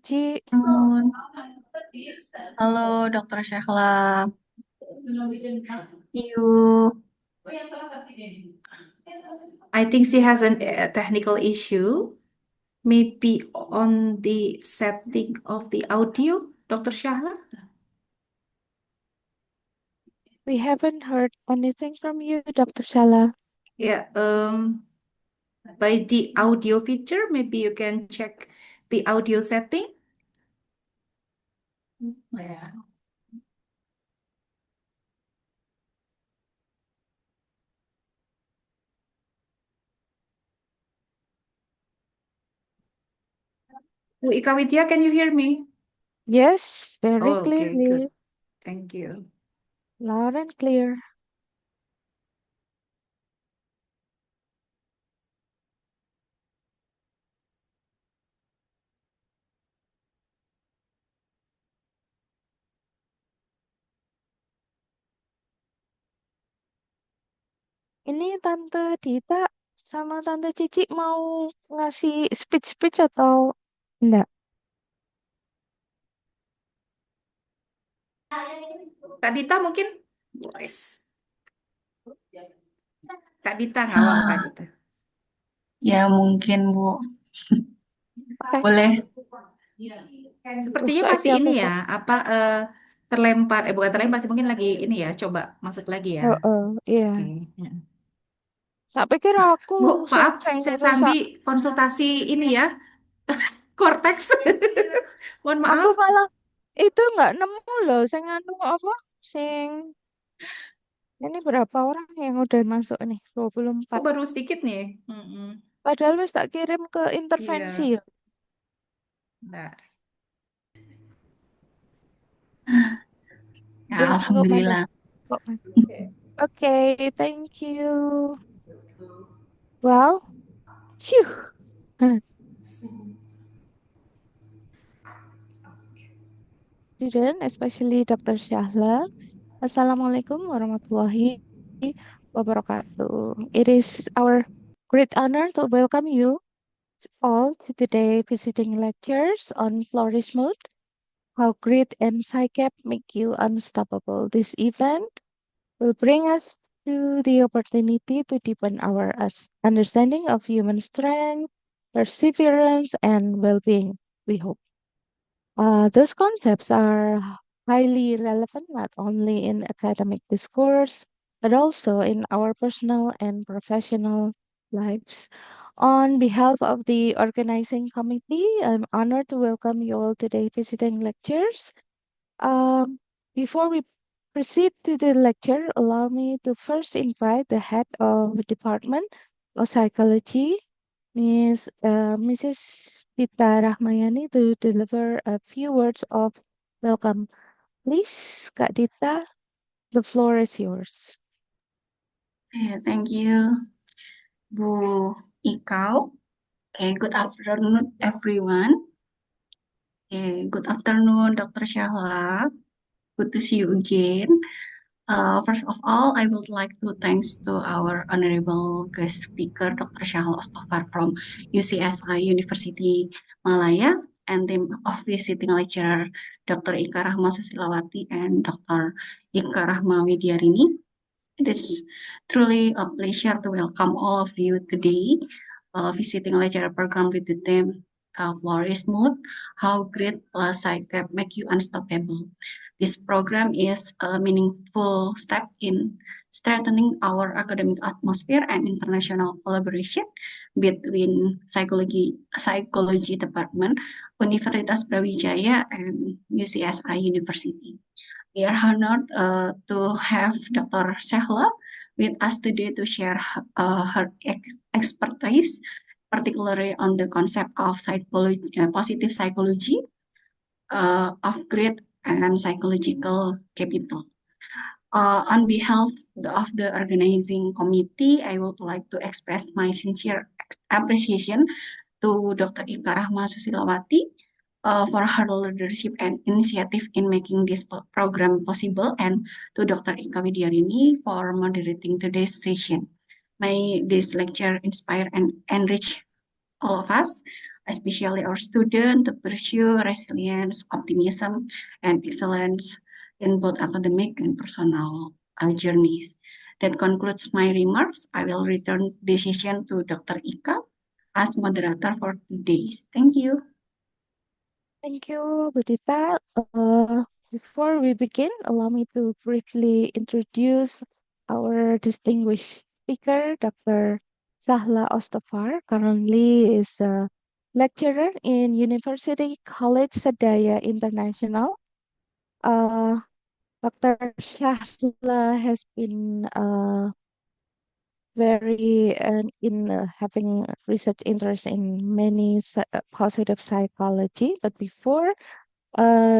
Cici. Nun. Halo, Dokter Shahla. You, I think she has a technical issue, maybe on the setting of the audio, Dr. Shahla. We haven't heard anything from you, Dr. Shahla. Yeah, by the audio feature, maybe you can check the audio setting. Yeah. Bu Ika Widya, can you hear me? Yes, very Oh, okay, good. clearly, Thank you. loud and clear. Ini Tante Dita sama Tante Cici mau ngasih speech-speech atau enggak? Kak Dita mungkin voice. Kak Dita ngawal Kak Ah, Dita. ya mungkin Bu. Oke, Boleh. Sepertinya buka aja masih ini aku ya, kok. apa terlempar, bukan terlempar sih, mungkin lagi ini ya, coba masuk lagi ya. Iya. Oke. Ya. Tak pikir aku Bu, sing maaf, sing saya rusak. sambil konsultasi ini ya, korteks. Mohon Aku maaf, malah itu nggak nemu loh, sing anu apa? Sing ini berapa orang yang udah masuk nih? kok 24. baru sedikit nih. Mm-mm. Padahal wis tak kirim ke intervensi Iya, ya. bentar. Ya, Wis kok masuk. Alhamdulillah. Kok masuk. Oke, thank you. Well, phew. Student, especially Dr. Shahla. Assalamualaikum warahmatullahi wabarakatuh. It is our great honor to welcome you all to today visiting lectures on Flourish Mode, how grit and PsyCap make you unstoppable. This event will bring us to the opportunity to deepen our understanding of human strength, perseverance, and well-being, we hope. Those concepts are highly relevant not only in academic discourse, but also in our personal and professional lives. On behalf of the organizing committee, I'm honored to welcome you all today visiting lectures. Um, Before we proceed to the lecture, allow me to first invite the head of the Department of Psychology, Mrs. Dita Rahmayani, to deliver a few words of welcome. Please, Kak Dita, the floor is yours. Thank you, Bu Ikau. Good afternoon, everyone. Good afternoon, Dr. Shahla. Good to see you again. First of all, I would like to thanks to our honorable guest speaker, Dr. Shahla Ostovar from UCSI University Malaya, and team of visiting lecturer, Dr. Ika Rahma Susilawati and Dr. Ika Rahma Widyarini. It is truly a pleasure to welcome all of you today, visiting lecture program with the theme Flourish Mood, How Grit PsyCap Make You Unstoppable. This program is a meaningful step in strengthening our academic atmosphere and international collaboration between psychology department, Universitas Brawijaya, and UCSI University. We are honored to have Dr. Shahla with us today to share her expertise, particularly on the concept of positive psychology, of grit and psychological capital. On behalf of the organizing committee, I would like to express my sincere appreciation to Dr. Ika Rahma Susilawati for her leadership and initiative in making this program possible, and to Dr. Ika Widyarini for moderating today's session. May this lecture inspire and enrich all of us. especially our students, to pursue resilience, optimism, and excellence in both academic and personal journeys. That concludes my remarks. I will return decision to Dr. Ika as moderator for today's. Thank you. Thank you, Budita. Before we begin, allow me to briefly introduce our distinguished speaker, Dr. Shahla Ostovar. Currently is a lecturer in University College Sadaya International. Uh, Dr. Shahla has been very in having research interest in many positive psychology. But before,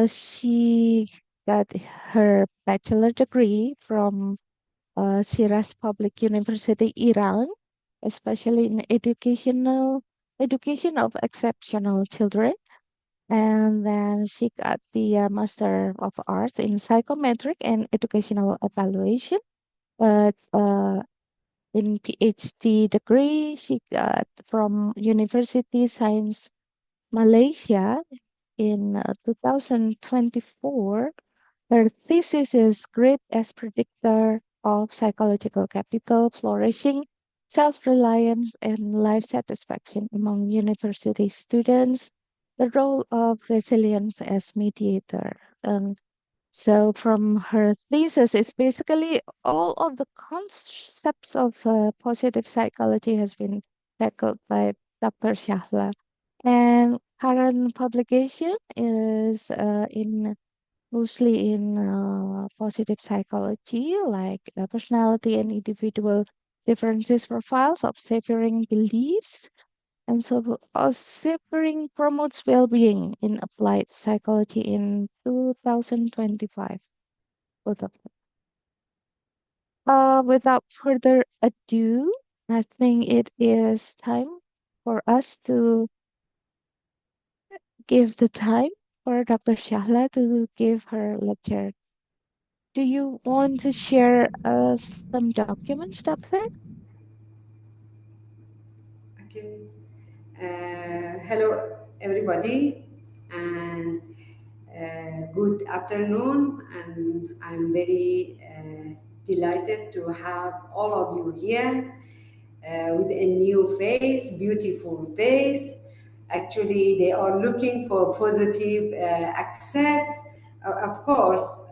she got her bachelor degree from Shiraz Public University, Iran, especially in education of exceptional children. And then she got the Master of Arts in Psychometric and Educational Evaluation. But in PhD degree, she got from University Science Malaysia in 2024. Her thesis is Grit as Predictor of Psychological Capital, Flourishing, Self-Reliance, and Life Satisfaction among University Students, the role of resilience as mediator. So from her thesis, it's basically all of the concepts of positive psychology has been tackled by Dr. Shahla. And current publication is in mostly in positive psychology, like personality and individual differences profiles of savoring beliefs. And so, savoring promotes well-being in applied psychology in 2025. Both of them. Without further ado, I think it is time for us to give the time for Dr. Shahla to give her lecture. Do you want to share some documents, Doctor? Okay. Hello, everybody, and good afternoon. And I'm very delighted to have all of you here with a new face, beautiful face. Actually, they are looking for positive accepts. Of course,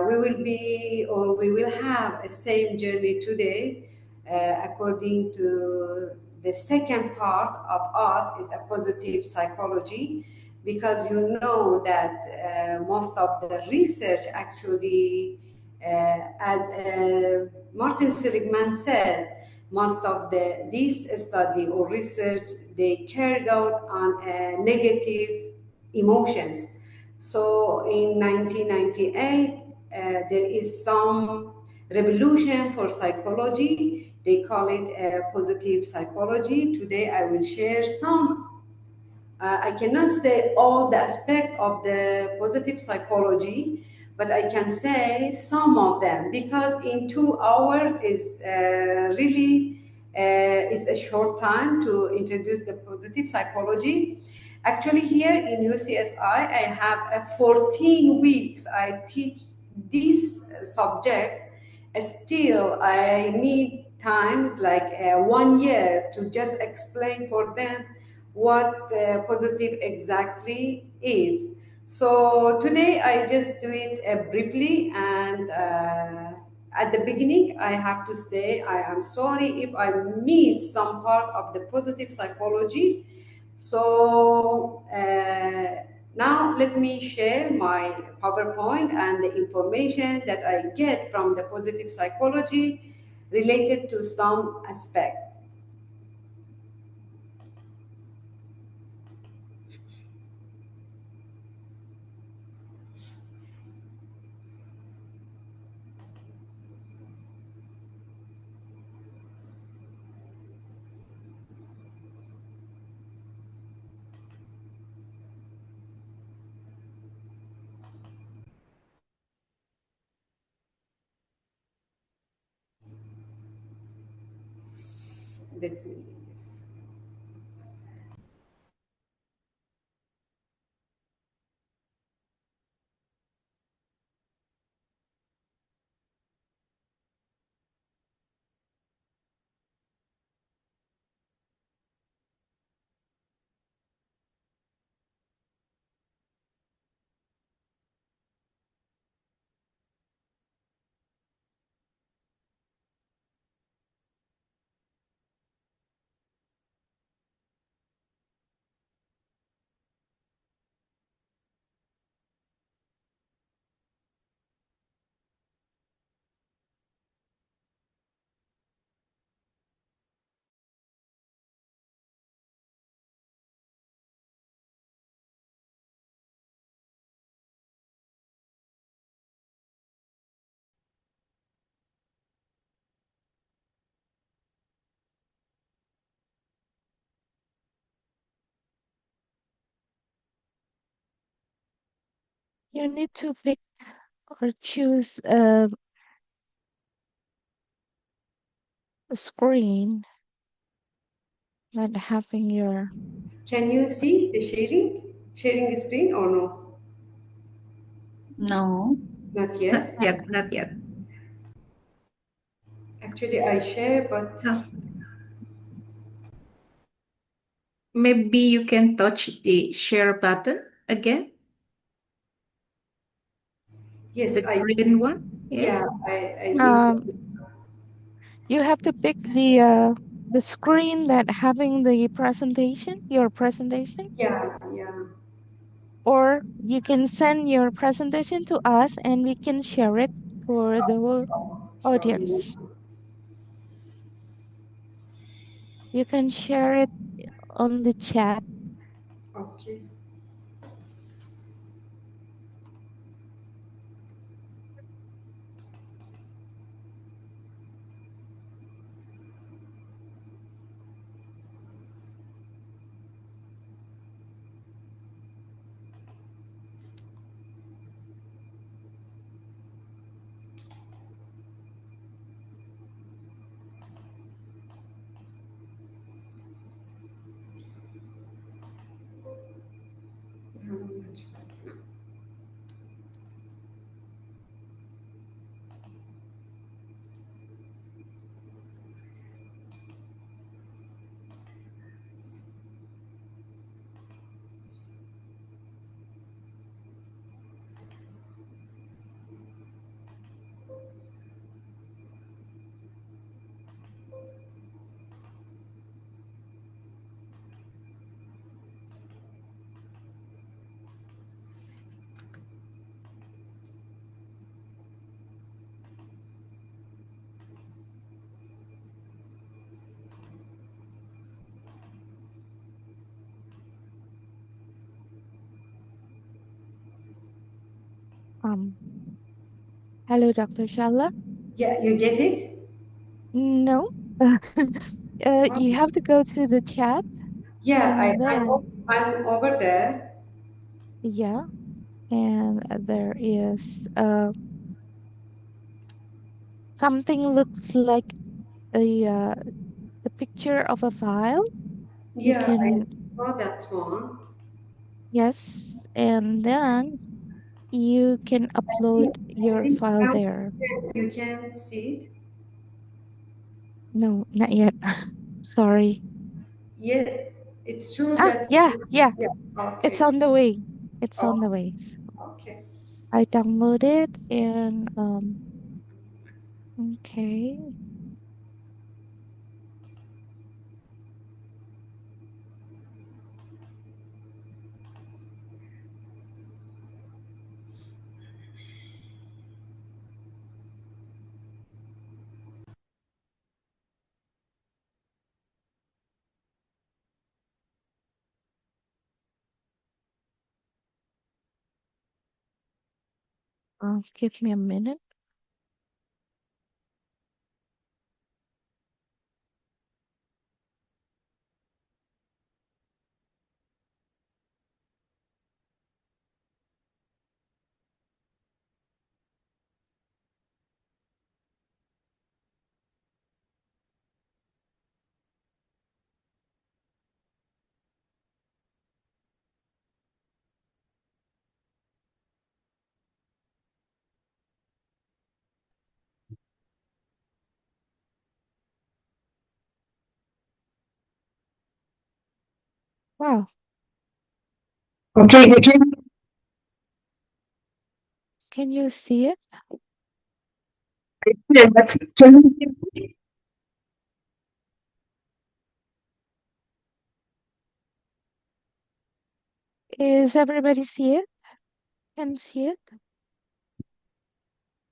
we will be or we will have a same journey today, according to the second part of us is a positive psychology, because you know that most of the research actually, as Martin Seligman said, most of this study or research they carried out on negative emotions. So in 1998, there is some revolution for psychology. They call it positive psychology. Today I will share some. I cannot say all the aspect of the positive psychology, but I can say some of them, because in 2 hours is really is a short time to introduce the positive psychology. Actually, here in UCSI, I have a 14 weeks. I teach this subject. Still, I need times like 1 year to just explain for them what positive exactly is. So today I just do it briefly, and at the beginning I have to say I am sorry if I miss some part of the positive psychology. So now let me share my PowerPoint and the information that I get from the positive psychology related to some aspect. Let me You need to pick or choose a screen that having your Can you see the sharing the screen or no? No. Not Not yet. yet, not yet. Actually, I share, but No. Maybe you can touch the share button again, yes, the green one. yeah, Yes. I did. um you have to pick the screen that having the presentation, your presentation, Yeah, yeah. or you can send your presentation to us and we can share it for the whole Sure. audience. You can share it on the chat. Okay. How much? Um, Hello, Dr. Shahla. Yeah, you get it? No, you have to go to the chat Yeah, and then, I'm over there. yeah, and there is something looks like a the picture of a file. You Yeah, I can, saw that one. yes, and then you can upload I your think file now there. you can see it. No, not yet. Sorry. Yeah, it's true Ah, that. yeah, yeah, Yeah. it's Okay. on the way. It's on the Oh, way. okay. I downloaded and okay. Give me a minute. Wow. Okay, okay. Can you see it? Yeah, that's, can you hear me? Is everybody see it? Can see it?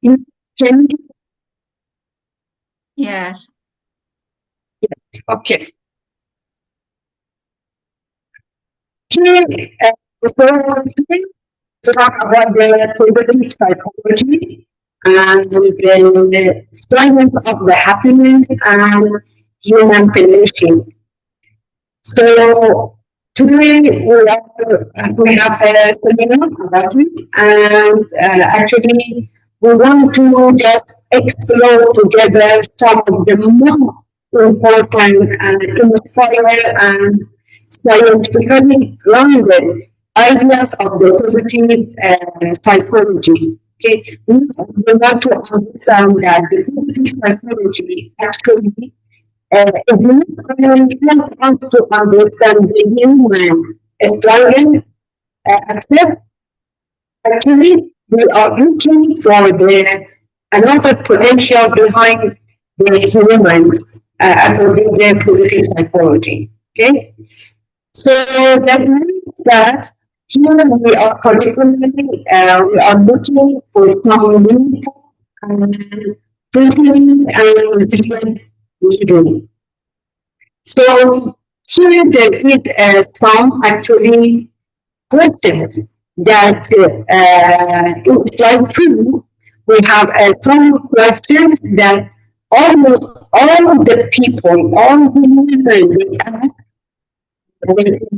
You- Can you, Yes. okay. Okay, so today to talk about the positive psychology and the science of the happiness and human connection. So Today we have a seminar about it, and actually we want to just explore together some of the more important and inspiring and scientifically grounded ideas of the positive psychology. Okay, we want to understand that the positive psychology actually is not only help us to understand the human struggle, access. Actually, we are looking for the another potential behind the humans according to positive psychology. Okay, so that means that here we are particularly we are looking for some meaningful and fulfilling and resilience living. So here there is some actually questions that in slide 2 we have some questions that almost all the people, all the women they ask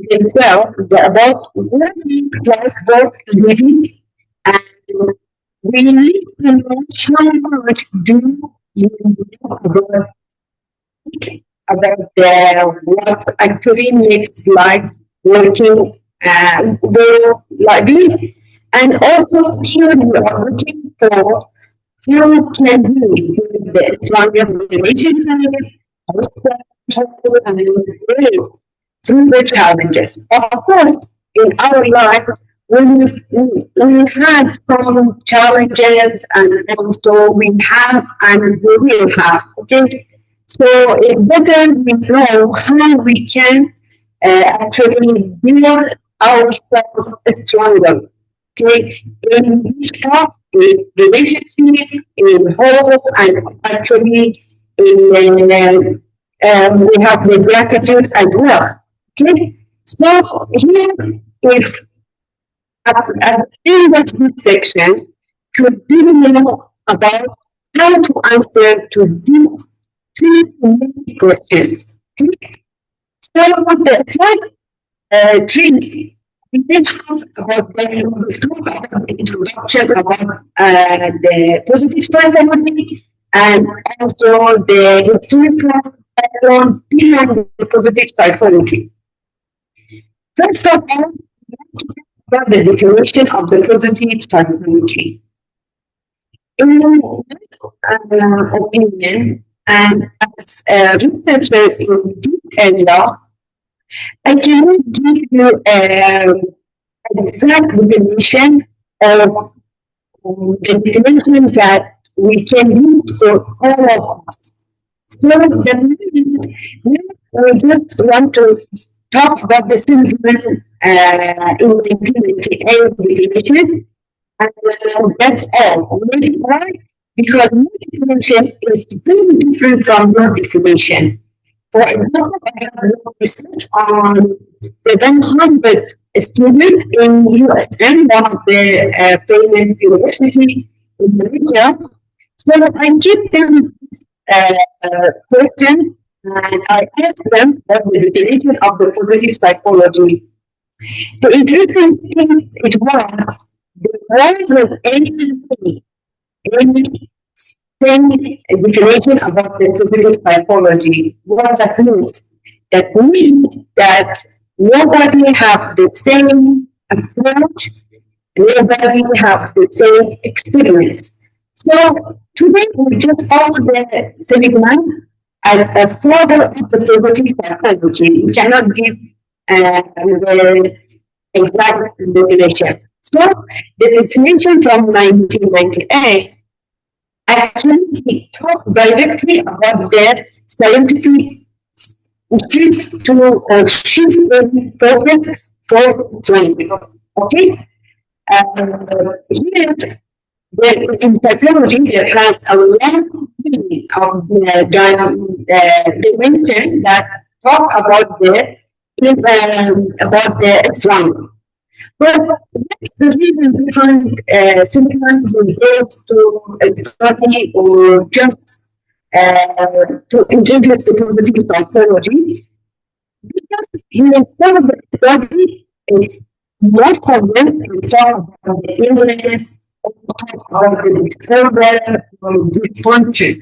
themselves about what is life worth living, and we need to know how much do you know about what actually makes life working very lively. And also here we are looking for how can we build the stronger relationship, also and grace through the challenges. Of course, in our life, we had some challenges and also we have and we will have. Okay, so it's better we know how we can actually build ourselves stronger. Okay, in each talk, in relationship, in home, and actually in we have the gratitude as well. Okay, so here, if at the end of this section, should really know about how to answer to these three main questions. Okay, so the slide three, we did talk about the introduction about the positive psychology and also the historical background behind the positive psychology. First of all, about the definition of the positive psychology. In my opinion, and as a researcher in this area, I cannot give you an exact definition of the definition that we can use for all of us. So the we just want to talk about the Silverman in 1998 definition, and that's all. Maybe why? Because my definition is very different from your definition. For example, I have done research on 700 students in USM, one of the famous university in Malaysia. So I give them this question and I ask them what the definition of the positive psychology. The interesting thing it was there wasn't any same definition about the positive psychology. What that means? That means that nobody have the same approach, nobody have the same experience. So today we just follow the Seligman as a father of the positive psychology. We cannot give the exact definition. So the definition from 1998 actually he talked directly about the scientific shift to or shift in focus for training. Okay, here in psychology there has a long meaning of the dimension that talk about the astronomy. But what's the reason behind sometimes we goes to study or just to introduce the positive psychology? in some of the study is most of them talk about the illness, about the disorder, or dysfunction.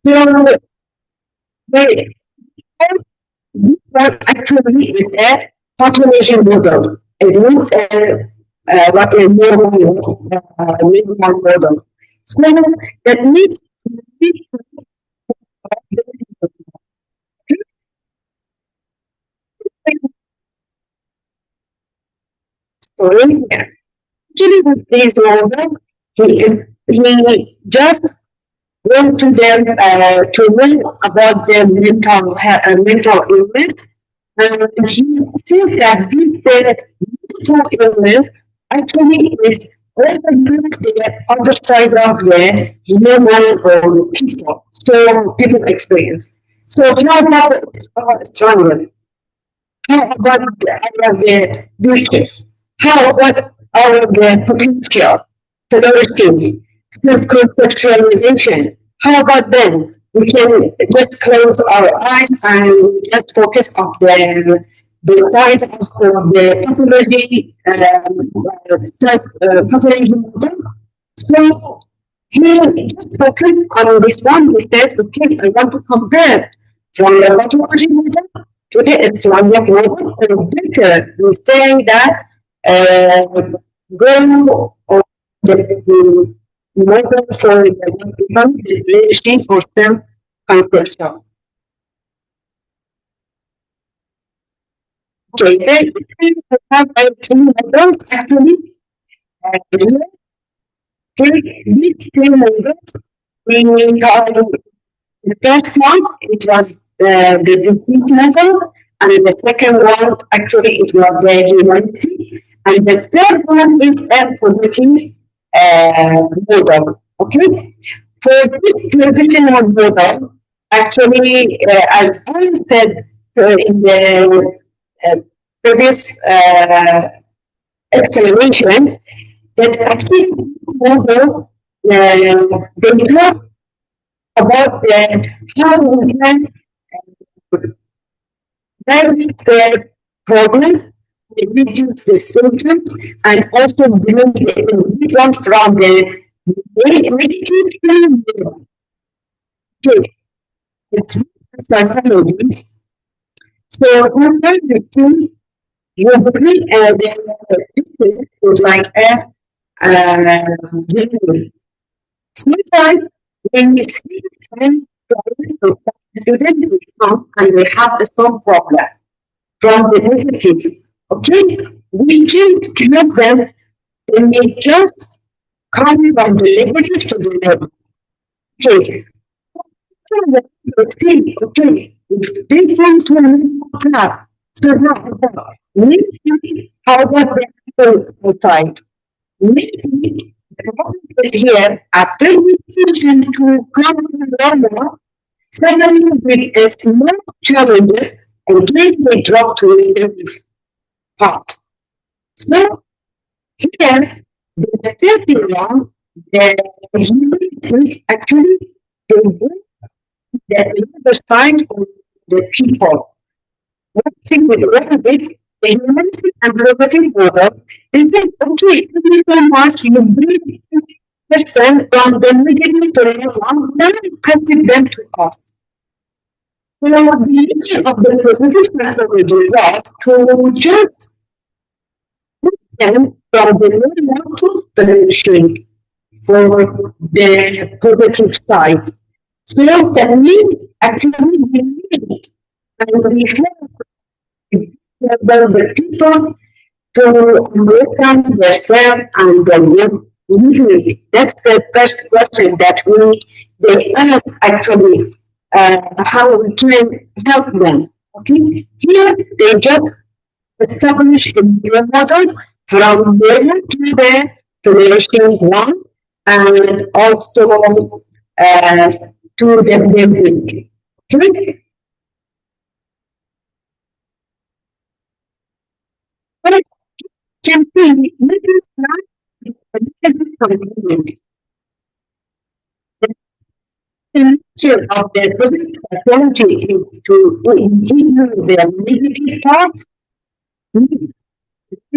So they this one actually is a population model. It's not like a normal model. So that means story. Actually, with this model, he just went to them to learn about their mental illness, and he said that this mental illness actually is overlooked the other side of the human or people. So people experience. So how about stronger? How about the wishes? How about our potential, flourishing, self-conceptualization? How about then? We can just close our eyes and just focus on the side of the pathology, pathology model. So he just focused on this one. He says, okay, I want to compare from the pathology model to the Islamic model. And better, he's saying that uh, go on the model for the become the leadership for self-conception. Okay, then we have two models actually. Here, these two models, we have the first one, it was the disease level, and the second one, actually, it was the humanity, and the third one is a positive model. Okay, for this traditional model, actually, as I said in the uh, previous explanation, that actually model they talk about how we can manage the problem, reduce the symptoms, and also bring the individual from the negative. Okay, it's psychology. So sometimes we see usually the people is like a genuine. Sometimes when we see them, students will come and they have a some problem from the negative. Okay, we can help them. They may just come from the negative to the negative. Okay, see, okay, they come to a new path. So now, we see how about the people outside. Maybe the problem is here after we teach them to come to normal. Suddenly, with a small challenges, again they drop to the part. So here, the third one, the humanity actually they bring the other side of the people. One thing with what if the humanity and positive order, they say, okay, thank you so much, you bring person from the negative to the one, now you pass it them to us. So the nature of the positive psychology was to just them from the normal to the shrink for the positive side. So that means actually we need and we have the people to understand themselves and their work usually. That's the first question that we they ask actually how we can help them. Okay, here they just establish a new model from there to the flourishing one and also to the building. Okay, but I can see maybe not a little bit confusing. picture of the positive psychology is to ignore the negative part.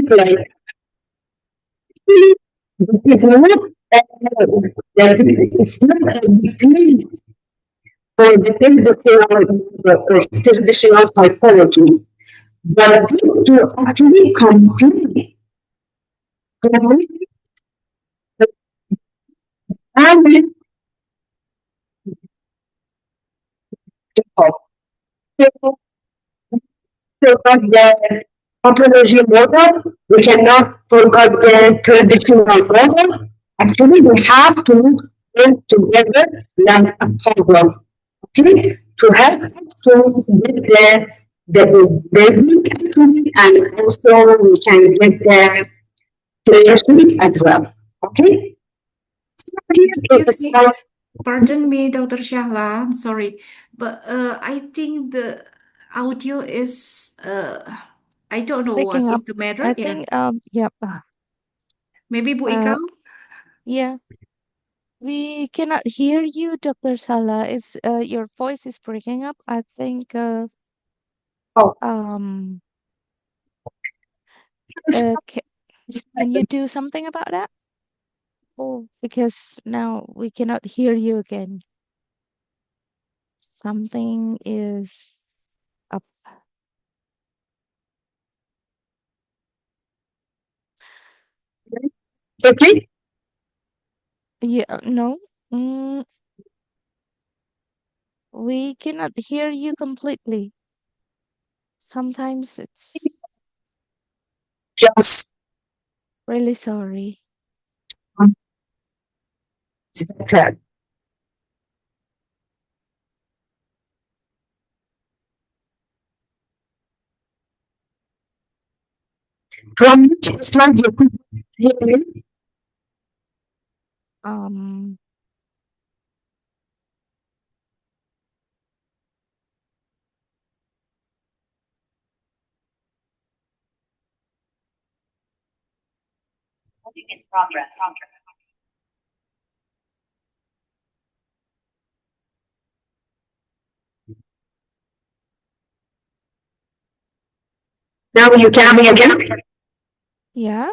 Like, this is not it's not a replace for the traditional psychology, but this to actually complete and forget the ontology model. We cannot forget the traditional model. Actually, we have to work together like a puzzle. Okay, to help us to get the building actually, and also we can get the playership as well. Okay, so here is a Excuse me. small. Pardon me, Dr. Shahla. I'm sorry, but I think the audio is I don't know Breaking what up. is the matter. I Yeah, think yep. maybe Bu Uh Ikau. yeah. We cannot hear you, Dr. Sala. Is your voice is breaking up? I think Oh, um can you do something about that? Oh, because now we cannot hear you again. Something is up. it's okay. Yeah, no. Mm, we cannot hear you completely. Sometimes it's Just really sorry. that. From which slide you could hear me? Um, Now you can hear me again? yeah,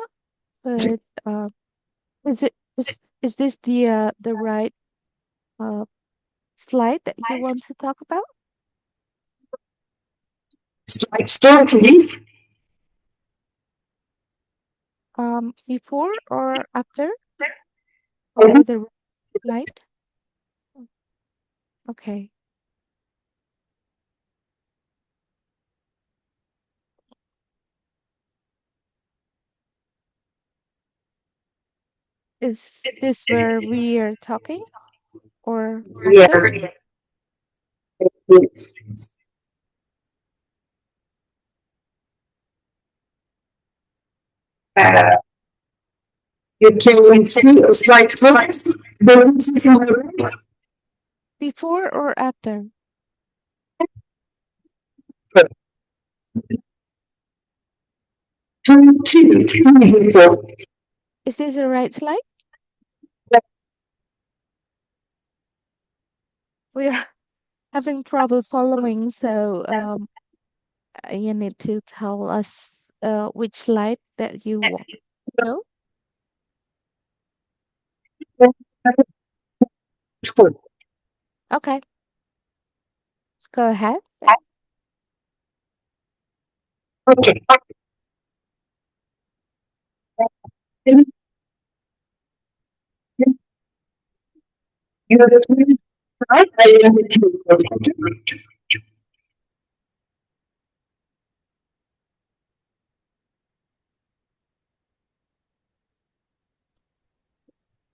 but is this the right uh slide that you want to talk about? Slide store, please. Before or after or the slide? Okay. Is this where we are talking or Yeah. after? Yes. Uh, you can see slide four. Then this is my right. Before or after? Two. Is this the right slide? We are having trouble following, so you need to tell us which slide that you want to know. Okay, go ahead then. Okay. You're right. I am with you.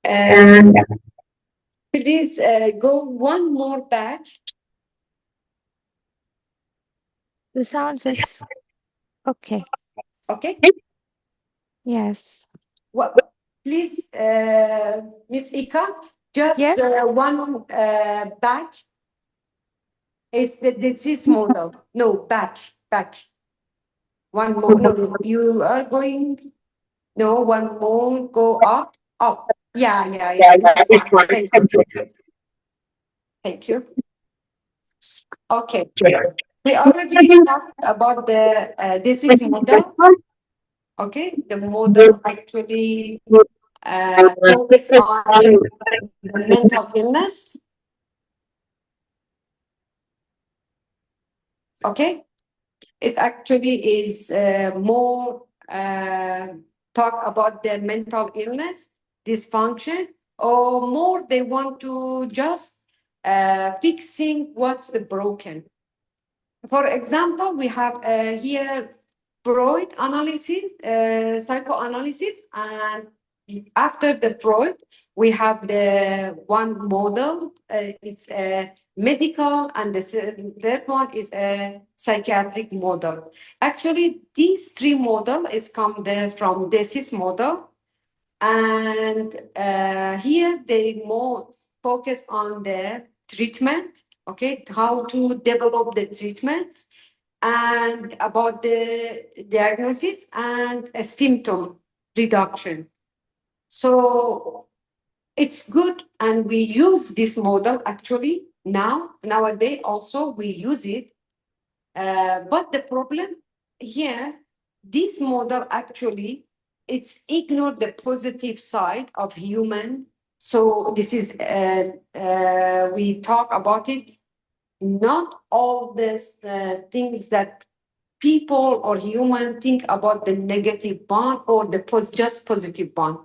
And Please go one more back. The sound is okay. Okay. Yes. What? Please, Miss Ika, just Yes. one back. Is the disease model? No, back. One more. No, no. You are going. No, one more. Go up. Yeah. yeah, This it's one. fine. Thank you. Thank you. Okay. We already talked about the disease model. Okay, the model actually focus on the mental illness. Okay, it actually is more talk about the mental illness, dysfunction, or more they want to just fixing what's the broken. For example, we have here Freud analysis, psychoanalysis, and after the Freud, we have the one model. It's a medical, and the third one is a psychiatric model. Actually, these three models is come from disease model, and here they more focus on the treatment. Okay, how to develop the treatment, and about the diagnosis and a symptom reduction. So it's good, and we use this model actually nowadays also we use it. But the problem here, this model actually it's ignore the positive side of human. So this is we talk about it. Not all these things that people or human think about the negative one or the just positive one.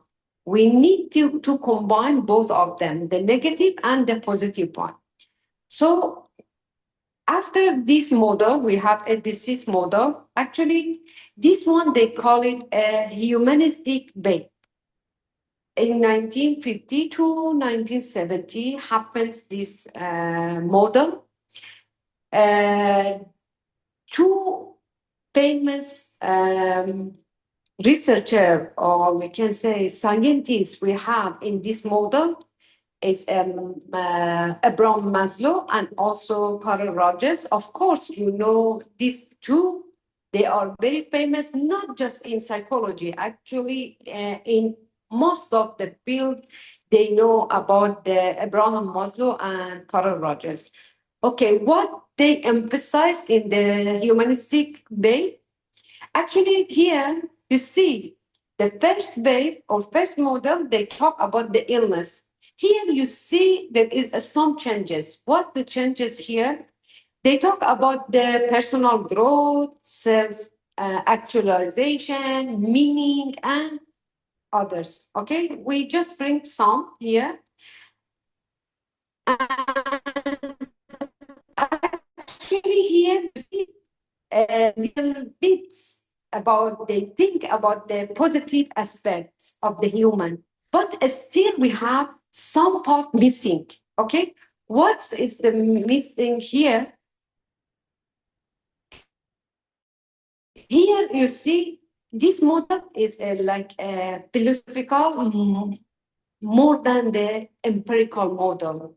We need to combine both of them, the negative and the positive one. So after this model, we have a disease model. Actually, this one they call it a humanistic base. In 1950 to 1970 happens this model. Two famous researcher, or we can say scientists we have in this model is Abraham Maslow and also Carl Rogers. Of course, you know these two. They are very famous, not just in psychology. Actually, in most of the field, they know about the Abraham Maslow and Carl Rogers. Okay, what they emphasize in the humanistic way. Actually, here you see the first wave or first model, they talk about the illness. Here you see there is some changes. What the changes here? They talk about the personal growth, self actualization, meaning, and others. Okay, we just bring some here. And actually, here you see little bits about they think about the positive aspects of the human, but still we have some part missing. Okay, what is the missing here? Here you see this model is like a philosophical more than the empirical model.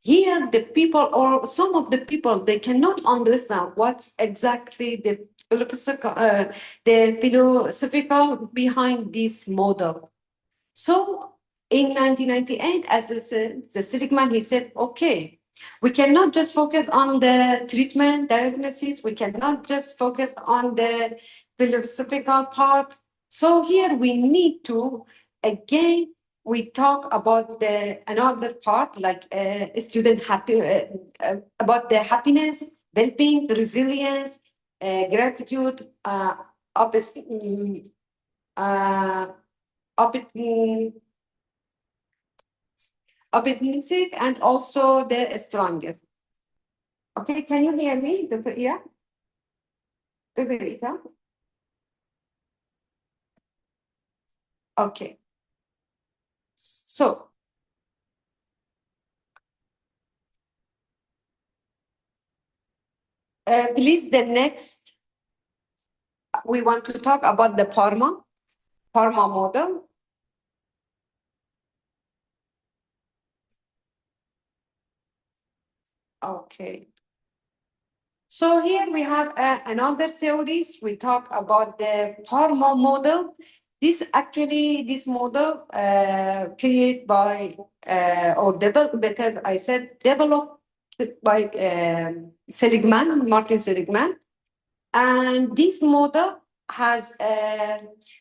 Here the people or some of the people they cannot understand what's exactly the philosophical behind this model. So in 1998, as I said, the Seligman, he said, okay, we cannot just focus on the treatment diagnosis, we cannot just focus on the philosophical part. So here we need to again we talk about the another part like student happy about the happiness, well-being, resilience, gratitude, uh, optimistic, and also the strongest. Okay, can you hear me, Dr. Iya? Dr. Ika? Okay. So, please, the next, we want to talk about the Parma model. Okay. So here we have another theories. We talk about the Parma model. This model created by or developed, better I said, developed by Martin Seligman, and this model has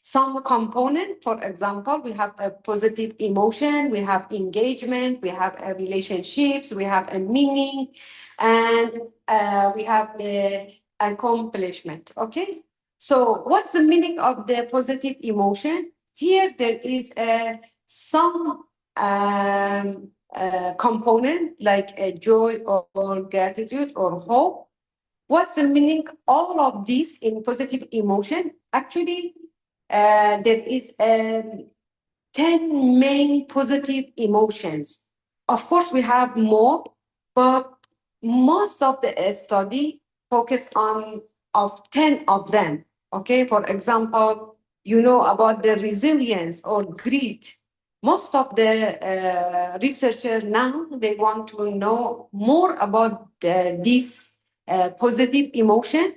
some component. For example, we have a positive emotion, we have engagement, we have relationships, we have a meaning, and we have the accomplishment. Okay, so what's the meaning of the positive emotion? Here there is some component like a joy or gratitude or hope. What's the meaning all of this in positive emotion? Actually, there is 10 main positive emotions. Of course, we have more, but most of the study focus on of 10 of them. Okay, for example, you know about the resilience or grit. Most of the researchers now, they want to know more about this positive emotion.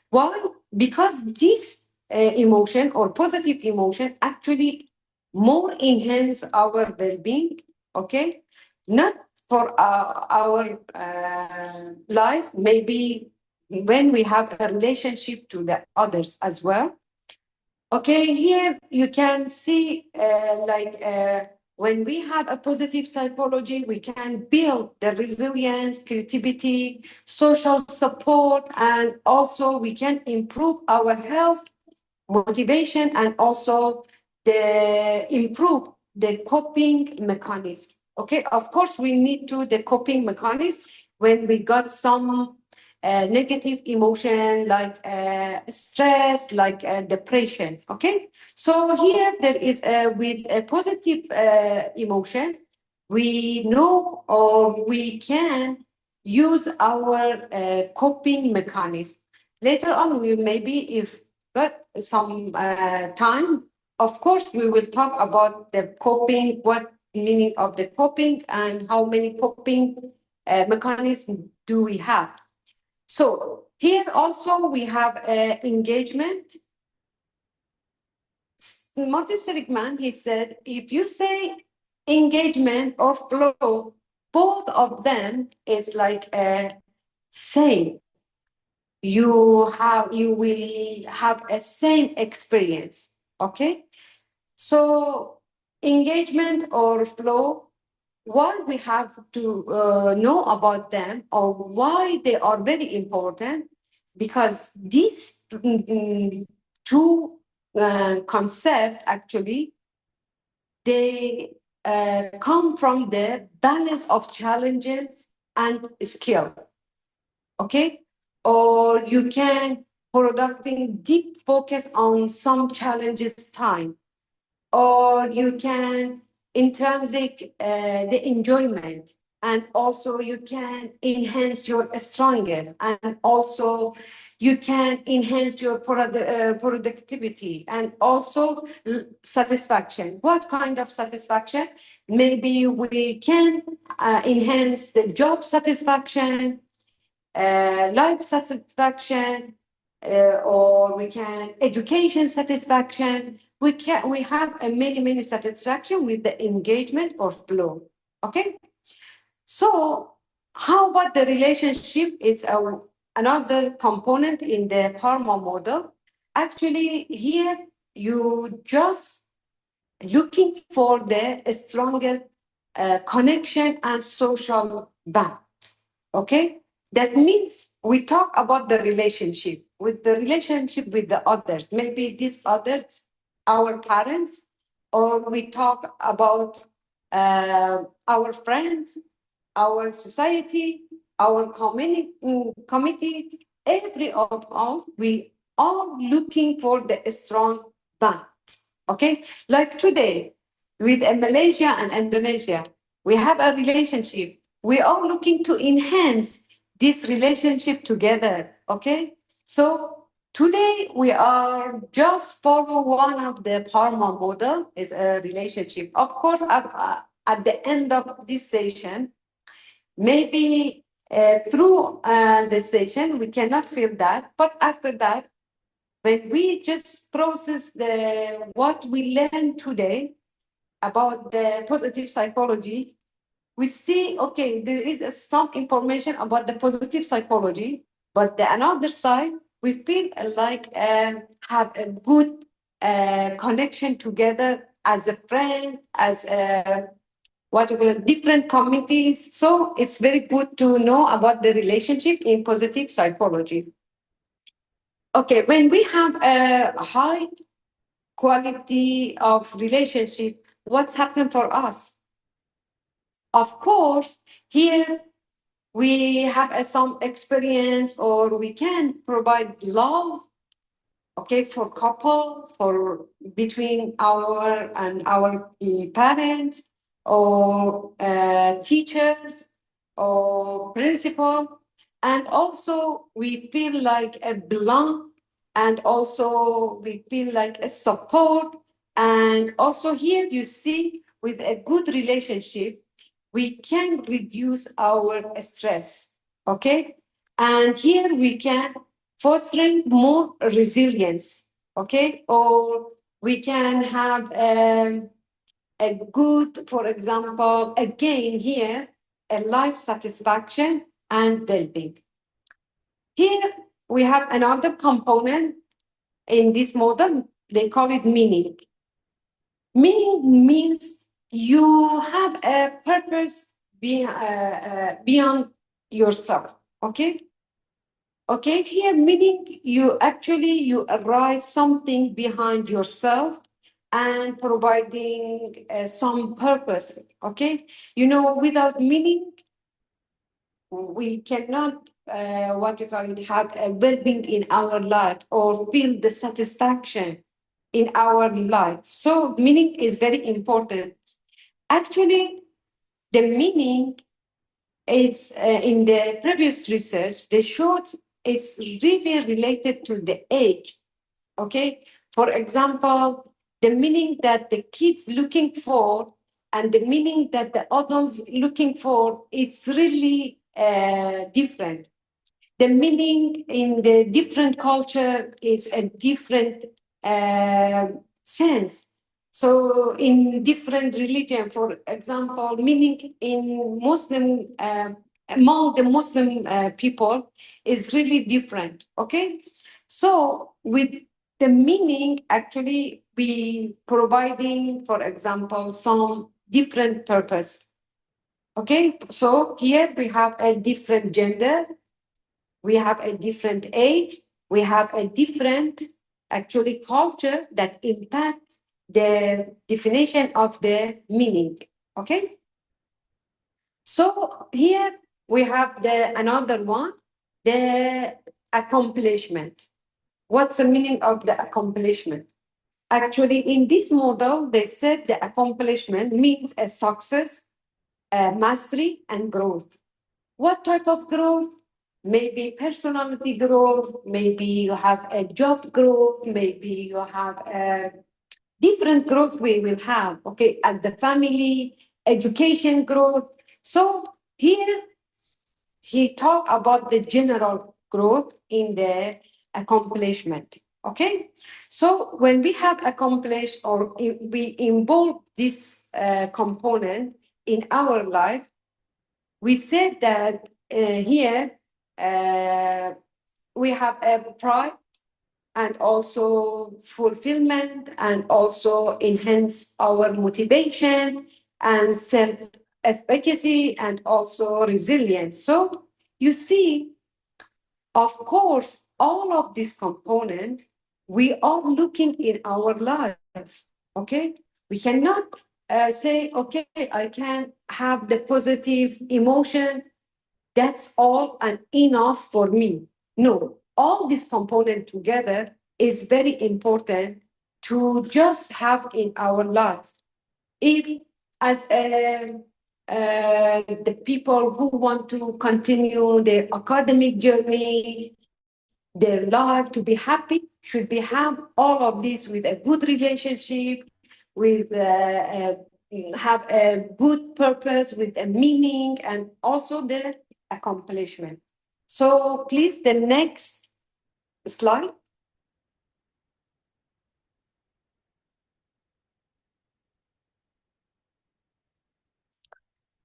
Why? Because this emotion or positive emotion actually more enhance our well-being, okay? Not for our life, maybe when we have a relationship to the others as well. Okay, here you can see when we have a positive psychology, we can build the resilience, creativity, social support, and also we can improve our health, motivation, and also improve the coping mechanism. Okay, of course, we need to the coping mechanism when we got some negative emotion like stress, like depression. Okay, so here there is with a positive emotion, we know or we can use our coping mechanism. Later on, we maybe if got some time, of course, we will talk about the coping, what meaning of the coping, and how many coping mechanisms do we have. So here also we have engagement. Martin Seligman, he said, if you say engagement or flow, both of them is like same. You will have a same experience. Okay, so engagement or flow, why we have to know about them or why they are very important, because these two concepts actually they come from the balance of challenges and skill. Okay, or you can producing deep focus on some challenges time, or you can intrinsic the enjoyment, and also you can enhance your stronger, and also you can enhance your productivity, and also satisfaction. What kind of satisfaction? Maybe we can enhance the job satisfaction, life satisfaction, or we can education satisfaction. We have a many satisfaction with the engagement or flow. Okay, so how about the relationship is another component in the hormone model. Actually, here you just looking for the stronger connection and social bond. Okay, that means we talk about the relationship with the others, maybe these others, our parents, or we talk about our friends, our society, our committee, every of all, we all looking for the strong bond. Okay, like today with Malaysia and Indonesia, we have a relationship. We are looking to enhance this relationship together. Okay, so today we are just follow one of the Parma model is a relationship. Of course, at the end of this session, maybe through the session we cannot feel that, but after that when we just process what we learned today about the positive psychology, we see, okay, there is some information about the positive psychology, but the another side, we feel like have a good connection together as a friend, as a whatever different committees. So it's very good to know about the relationship in positive psychology. Okay, when we have a high quality of relationship, what's happened for us? Of course, here we have some experience, or we can provide love, okay, for couple, for between our and our parents, or teachers, or principal, and also we feel like a belong, and also we feel like a support. And also here you see, with a good relationship, we can reduce our stress, okay? And here we can fostering more resilience, okay? Or we can have a good, for example, again here, a life satisfaction and well-being. Here we have another component in this model, they call it meaning. Meaning means you have a purpose beyond yourself, okay? Okay, here meaning you actually you arise something behind yourself and providing some purpose, okay? You know, without meaning, we cannot, what you call it, have a well-being in our life or feel the satisfaction in our life. So meaning is very important. Actually, the meaning, it's in the previous research, they showed it's really related to the age, okay? For example, the meaning that the kids looking for and the meaning that the adults looking for, it's really different. The meaning in the different culture is a different sense. So in different religion, for example, meaning in Muslim, among the Muslim people is really different, okay? So with the meaning, actually, we providing, for example, some different purpose. Okay, so here we have a different gender, we have a different age, we have a different actually culture that impact the definition of the meaning. Okay, so here we have the another one, the accomplishment. What's the meaning of the accomplishment? Actually, in this model, they said the accomplishment means a success, a mastery, and growth. What type of growth? Maybe personality growth, maybe you have a job growth, maybe you have a different growth we will have, okay, at the family, education growth. So here he talked about the general growth in the accomplishment, okay? So when we have accomplished or we involve this component in our life, we said that here we have a pride and also fulfillment and also enhance our motivation and self-efficacy and also resilience. So you see, of course, all of these components, we are looking in our life, okay? We cannot say, okay, I can have the positive emotion, that's all and enough for me. No, all these components together is very important to just have in our life. If as the people who want to continue their academic journey, their life to be happy, should be have all of this with a good relationship, with have a good purpose, with a meaning, and also the accomplishment. So please, the next slide.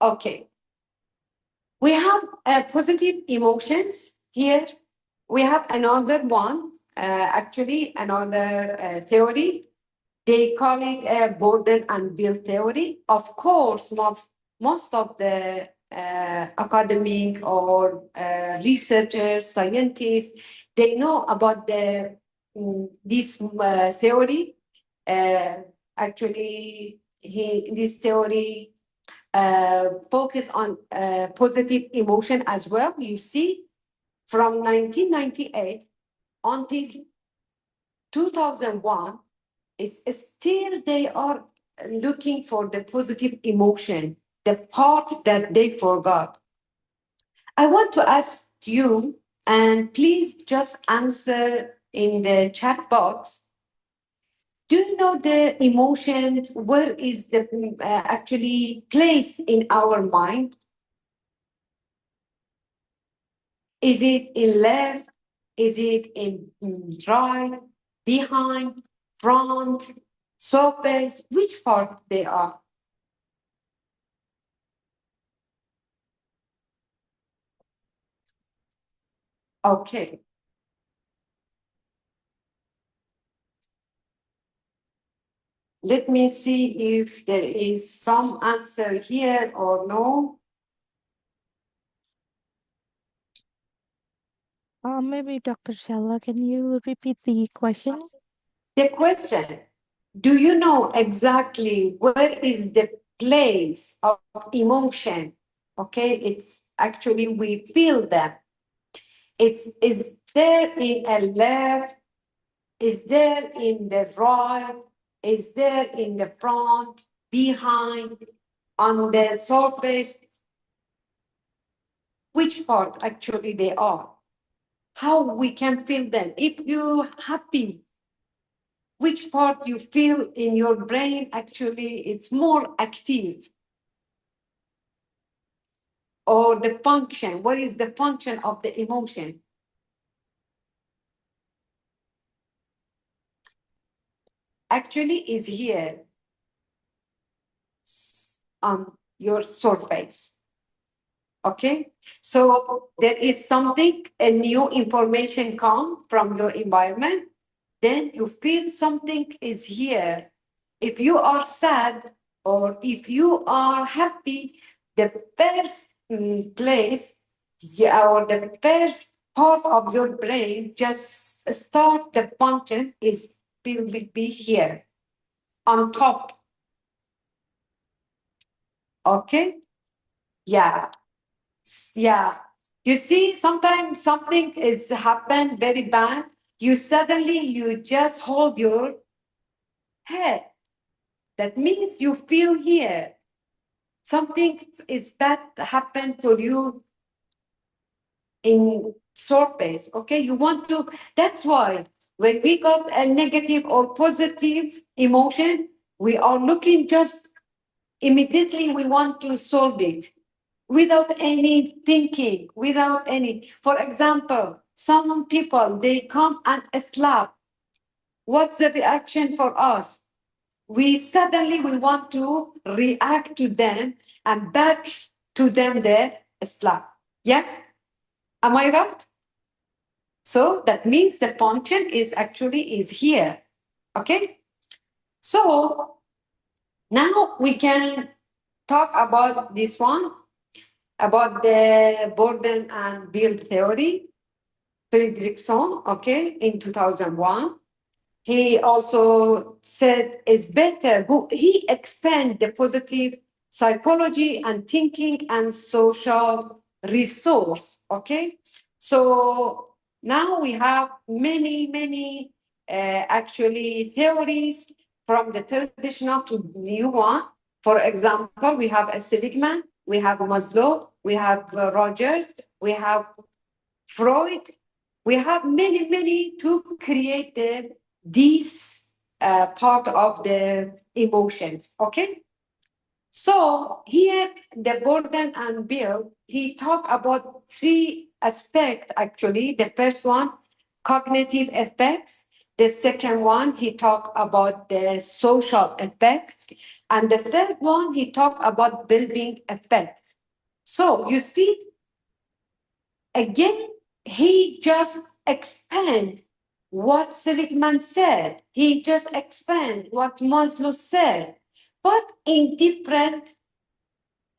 Okay. We have positive emotions here. We have another one, actually, another theory. They call it a burden and bill theory. Of course, most of the academic or researchers, scientists, they know about this theory. Uh, Actually, this theory focus on positive emotion as well. You see, from 1998 until 2001, is still they are looking for the positive emotion, the part that they forgot. I want to ask you, and please just answer in the chat box. Do you know the emotions? Where is the actually place in our mind? Is it in left? Is it in right, behind, front, surface? Which part they are? Okay. Let me see if there is some answer here or no. Maybe Dr. Shahla, can you repeat the question? The question, do you know exactly where is the place of emotion? Okay, it's actually we feel them. Is there in a left? Is there in the right? Is there in the front, behind, on the surface? Which part actually they are? How we can feel them? If you're happy, which part you feel in your brain actually it's more active? Or the function, what is the function of the emotion? Actually is here on your surface. Okay, so there is something, a new information come from your environment, then you feel something is here. If you are sad or if you are happy, the first place, or the first part of your brain just start the function is will be here on top. Okay, yeah. Yeah. You see, sometimes something is happened very bad. You just hold your head. That means you feel here. Something is bad happened for you in surface. Okay, you want to. That's why when we got a negative or positive emotion, we are looking just immediately. We want to solve it without any thinking, without any. For example, some people they come and slap. What's the reaction for us? We suddenly we want to react to them and back to them the slap. Yeah, am I right? So that means the function is actually is here. Okay, so now we can talk about this one, about the burden and build theory. Fredrickson, okay, in 2001. He also said it's better, he expand the positive psychology and thinking and social resource, okay? So now we have many, actually theories from the traditional to new one. For example, we have a Seligman, we have Maslow, we have Rogers, we have Freud. We have many to create this part of the emotions. Okay. So here, the burden and Bill, he talked about three aspects actually. The first one, cognitive effects. The second one, he talked about the social effects. And the third one, he talked about well-being effects. So you see, again, he just expand what Seligman said. He just expand what Maslow said, but in different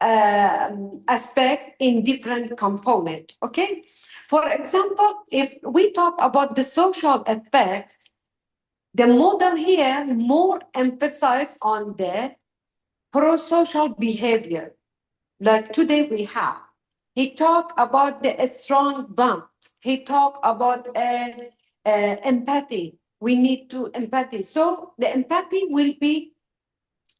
aspect, in different component. Okay. For example, if we talk about the social effects, the model here more emphasize on the pro-social behavior, like today we have. He talked about the strong bond. He talked about empathy. We need to empathy. So the empathy will be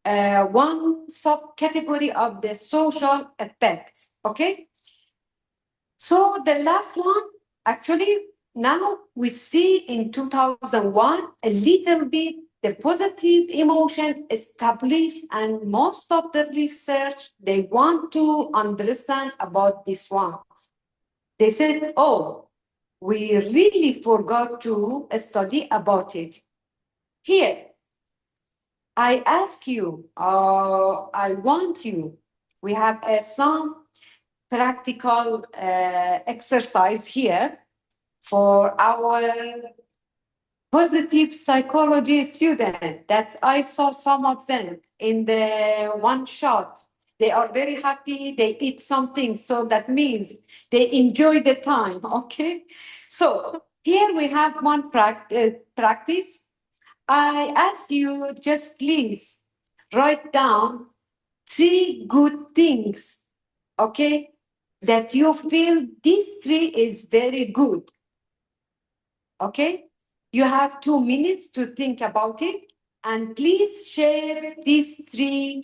one subcategory of the social effects. Okay. So the last one, actually, now we see in 2001 a little bit the positive emotion established, and most of the research they want to understand about this one. They said, oh, we really forgot to study about it. Here, I ask you, I want you, we have some practical exercise here for our positive psychology student. That I saw some of them in the one shot. They are very happy. They eat something. So that means they enjoy the time. Okay. So here we have one practice. I ask you just please write down 3 good things, okay, that you feel this 3 is very good, okay? You have 2 minutes to think about it, and please share these 3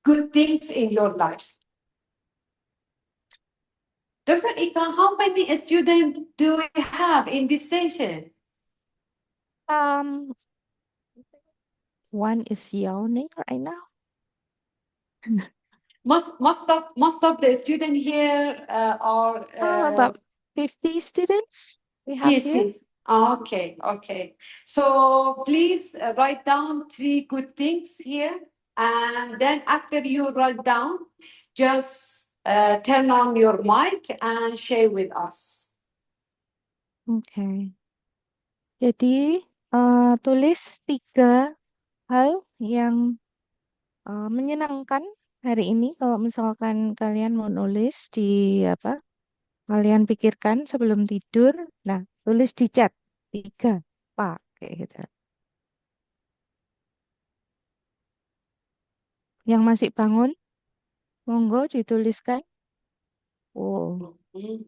good things in your life. Dr. Ika, how many students do we have in this session? Um, one is yawning right now. Most of the students here are About 50 students we have here. PhDs. Okay. So please write down 3 good things here. And then after you write down, just turn on your mic and share with us. Okay. Jadi, tulis 3 hal yang menyenangkan hari ini. Kalau misalkan kalian mau nulis di apa, kalian pikirkan sebelum tidur. Nah, tulis di chat 3 apa kayak gitu. Yang masih bangun, monggo dituliskan. Oh, Mhm.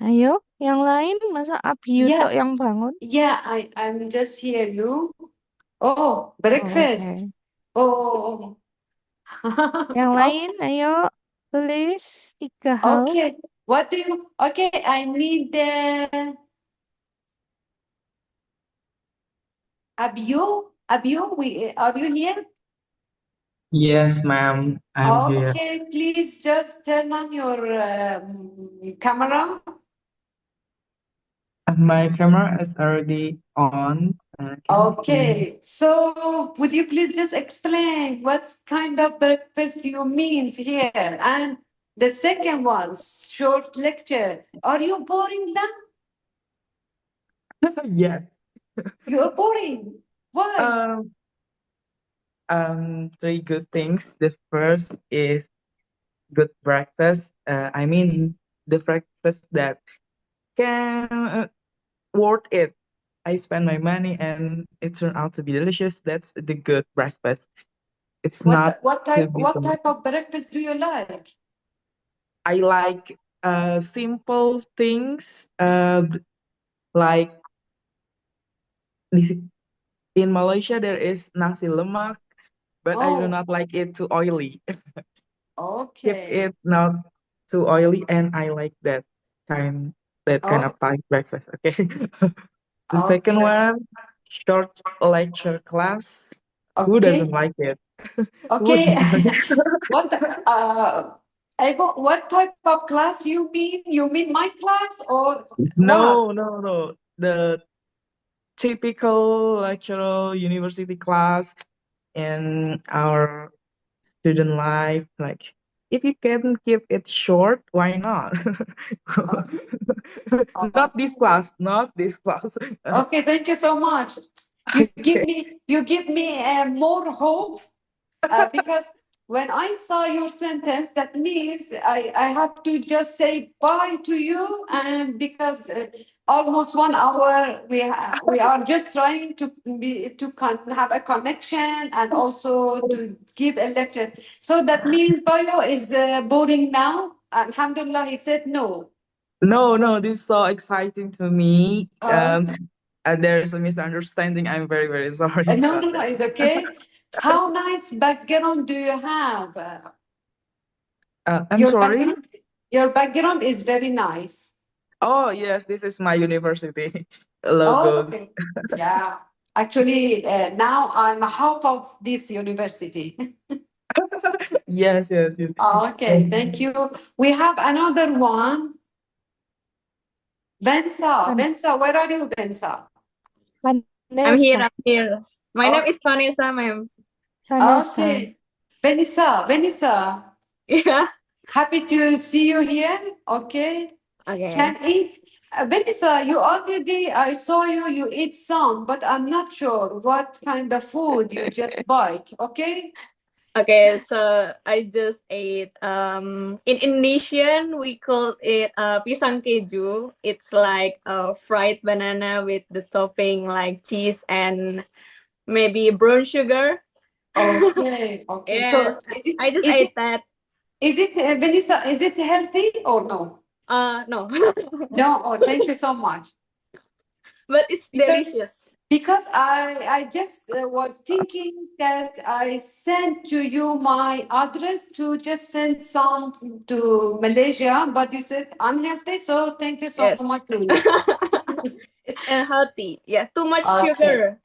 ayo, yang lain masa Abiu tok Yeah, yang bangun? I'm just hear you. Oh, Oh, breakfast. oke. Oh, Yang lain, okay. ayo tulis 3 hal. Okay. What do you? Okay, I need the Abio, are you here? Yes, ma'am, I'm here. Okay, please just turn on your camera. My camera is already on. Can you see me? Okay, so would you please just explain what kind of breakfast you means here? And the second one, short lecture. Are you boring now? Yes. You are boring. Why? Um, 3 good things. The first is good breakfast. I mean the breakfast that can worth it. I spend my money and it turned out to be delicious. That's the good breakfast. It's not to be What type of breakfast do you like? I like simple things like the- in Malaysia there is nasi lemak, but I do Oh, not like it too oily. Keep okay. it not too oily, and I like kind of Oh, type breakfast. Okay. The second okay. one short lecture class. Who doesn't Okay. like it? Who Okay. doesn't like What Abo, what type of class you mean? You mean my class or what? No, no, no. The typical lecturer university class in our student life. Like, if you can keep it short, why not? Uh, Not uh, this class, not this class. okay, thank you so much. Okay. You give me more hope because when I saw your sentence, that means I have to just say bye to you, and because almost 1 hour we are just trying to have a connection and also to give a lecture. So that means bio is boring now. Alhamdulillah, he said no. No, no, this is so exciting to me. Uh, And there's a misunderstanding. I'm very, very sorry no, about no, no, that. it's okay. How nice background do you have? I'm Your sorry. background, your background is very nice. Oh, yes, this is my university Oh, logos. okay. Yeah. Actually, now I'm a half of this university. Yes, yes, yes. Okay, thank you. We have another one. Vensa. Van- Vensa, where are you, Vensa? I'm Vanessa. here. I'm here. My name is Okay. Vanessa, ma'am. Vanessa. Okay. Vanessa, Yeah. happy to see you here. Okay. Okay. Can eat. Vanessa, you already, I saw you, you eat some, but I'm not sure what kind of food you just bite. Okay. Okay, so I just ate in Indonesian we call it pisang keju. It's like a fried banana with the topping like cheese and maybe brown sugar. Okay, okay. Yes, So I just is ate it that. Vanessa, is it healthy or no? No. No. Oh, thank you so much. But it's Because delicious. I just was thinking that I sent to you my address to just send some to Malaysia, but you said unhealthy, so thank you so Yes. much, Luna. It's unhealthy. Yeah, too much Okay. sugar.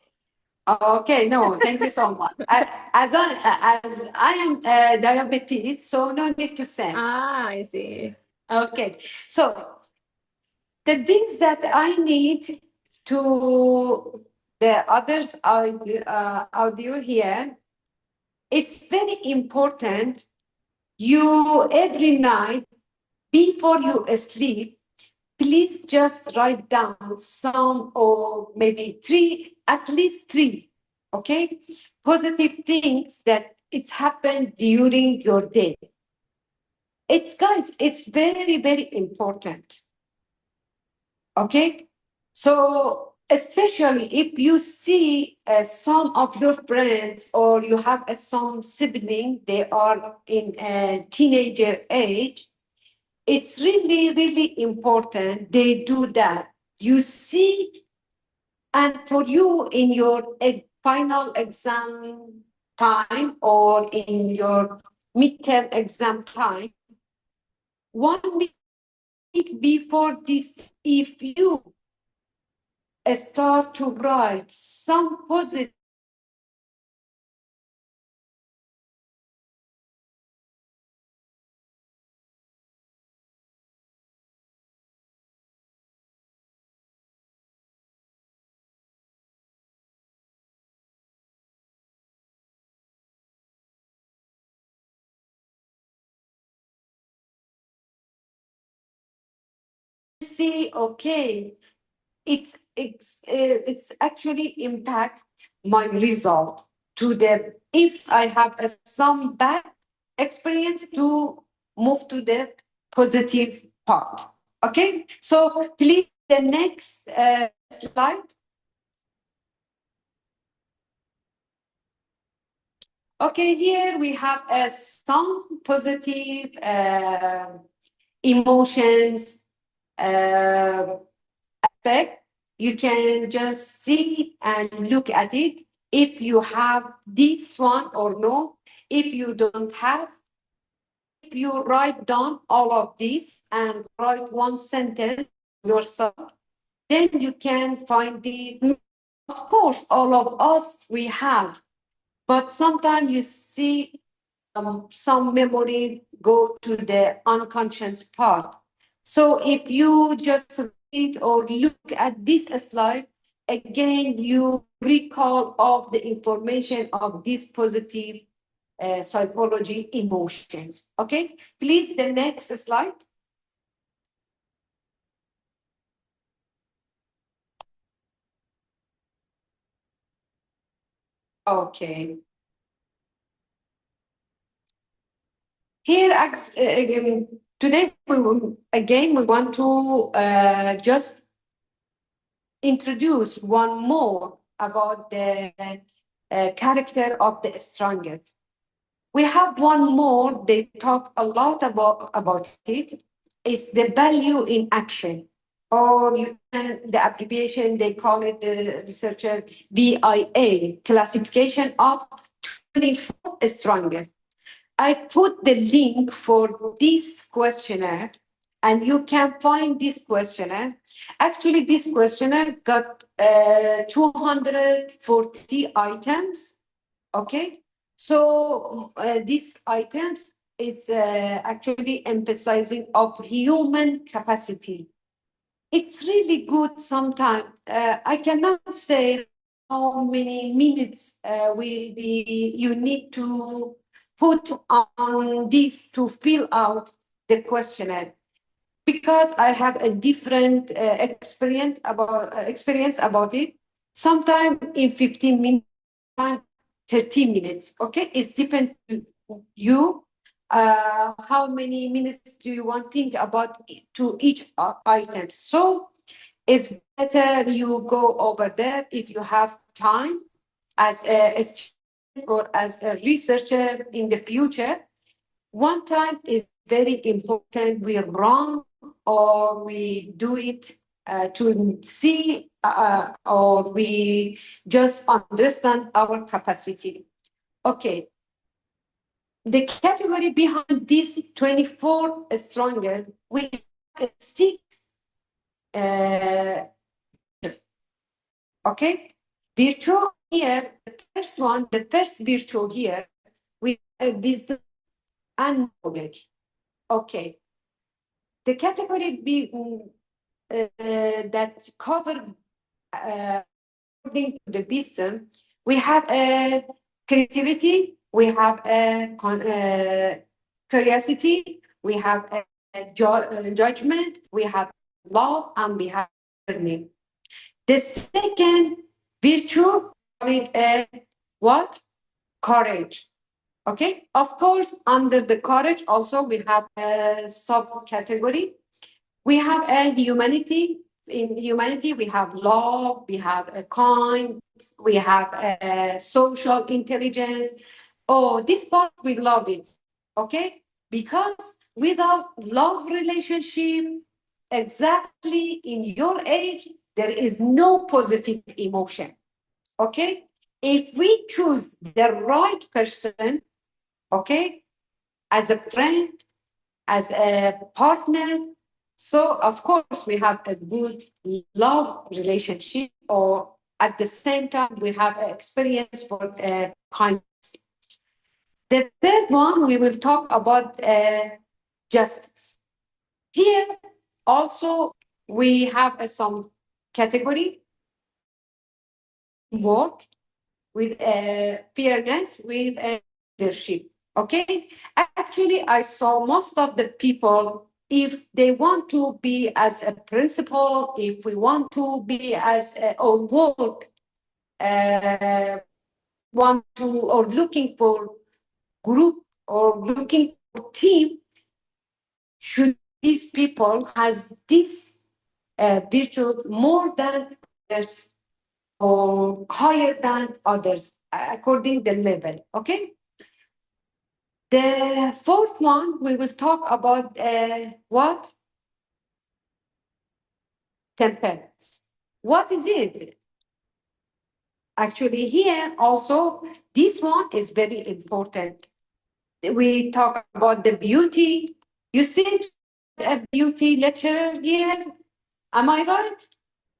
Okay, no, thank you so much. As I am diabetes, so no need to send. Ah, I see. Okay, so the things that I need to the others audio here, it's very important. You every night before you sleep, please just write down some or maybe three, at least three, okay, positive things that it's happened during your day. It's guys, it's very, very important. Okay. So especially if you see some of your friends or you have some sibling, they are in a teenager age, it's really, really important they do that. You see, and for you in your final exam time or in your midterm exam time, 1 week before this, if you start to write some positive see, okay, it's actually impact my result to the if I have some bad experience to move to the positive part. Okay, so please the next slide. Okay, here we have some positive emotions aspect. You can just see and look at it if you have this one or no. If you don't have, if you write down all of this and write one sentence yourself, then you can find it Of course, all of us, we have, but sometimes you see some memory go to the unconscious part. So if you just read or look at this slide, again, you recall of the information of this positive psychology emotions. Okay, please, the next slide. Okay. Here, today, we want to just introduce one more about the character of the strongest. We have one more, they talk a lot about it. It's the value in action, or you can, the abbreviation, they call it, the researcher, VIA, classification of 24 strongest. I put the link for this questionnaire, and you can find this questionnaire. Actually, this questionnaire got 240 items. Okay, so these items is actually emphasizing of human capacity. It's really good sometimes. I cannot say how many minutes will be you need to put on this to fill out the questionnaire, because I have a different experience about it. Sometimes in 15 minutes, 30 minutes. Okay, it's depend to you. How many minutes do you want to think about to each item? So it's better you go over there if you have time as a student or as a researcher in the future. One time is very important. We run or we do it to see or we just understand our capacity. Okay. The category behind this 24 stronger, we have 6 okay, virtue here, the first virtue here, we have wisdom and knowledge. Okay, the category that cover according to the wisdom, we have creativity, we have curiosity, we have judgment, we have love, and we have learning. The second virtue, call it what? Courage. Okay, of course, under the courage also we have a subcategory. We have a humanity. In humanity, we have love, we have a kind, we have a social intelligence. Oh, this part we love it. Okay, because without love relationship, exactly in your age, there is no positive emotion. Okay, if we choose the right person, okay, as a friend, as a partner, so of course we have a good love relationship, or at the same time we have an experience for kindness. The third one, we will talk about justice. Here also we have some category, work with fairness, with leadership. Okay, actually, I saw most of the people, if they want to be as a principal, if we want to be as or work, want to or looking for group or looking for team, should these people has this virtue more than others or higher than others according the level. Okay. The fourth one, we will talk about what? Temperance. What is it? Actually, here also, this one is very important. We talk about the beauty. You see a beauty lecturer here? Am I right?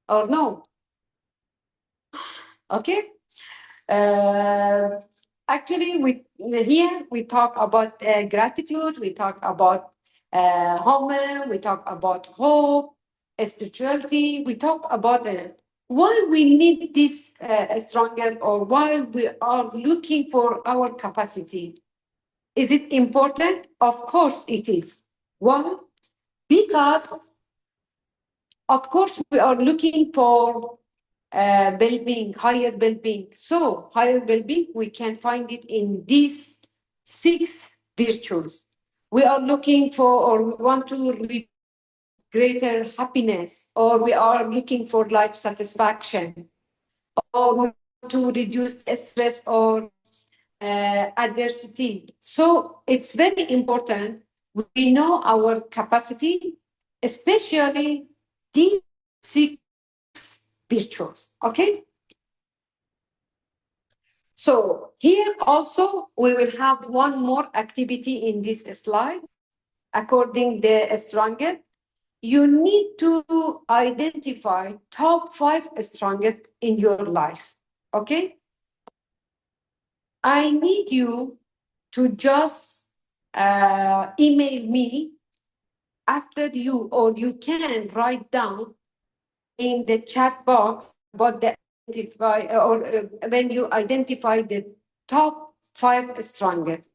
Or no? Okay. Actually, we talk about gratitude. We talk about home. We talk about hope, spirituality. We talk about why we need this stronger, or why we are looking for our capacity. Is it important? Of course it is. Why? Because of course we are looking for well-being, higher well-being. So higher well-being, we can find it in these 6 virtues. We are looking for, or we want to reach greater happiness, or we are looking for life satisfaction, or we want to reduce stress or adversity. So it's very important we know our capacity, especially these 6 virtues. Okay. So here also we will have one more activity in this slide. According the strongest, you need to identify top 5 strongest in your life. Okay. I need you to just email me after you, or you can write down in the chat box about the identify, or when you identify the top 5 strongest.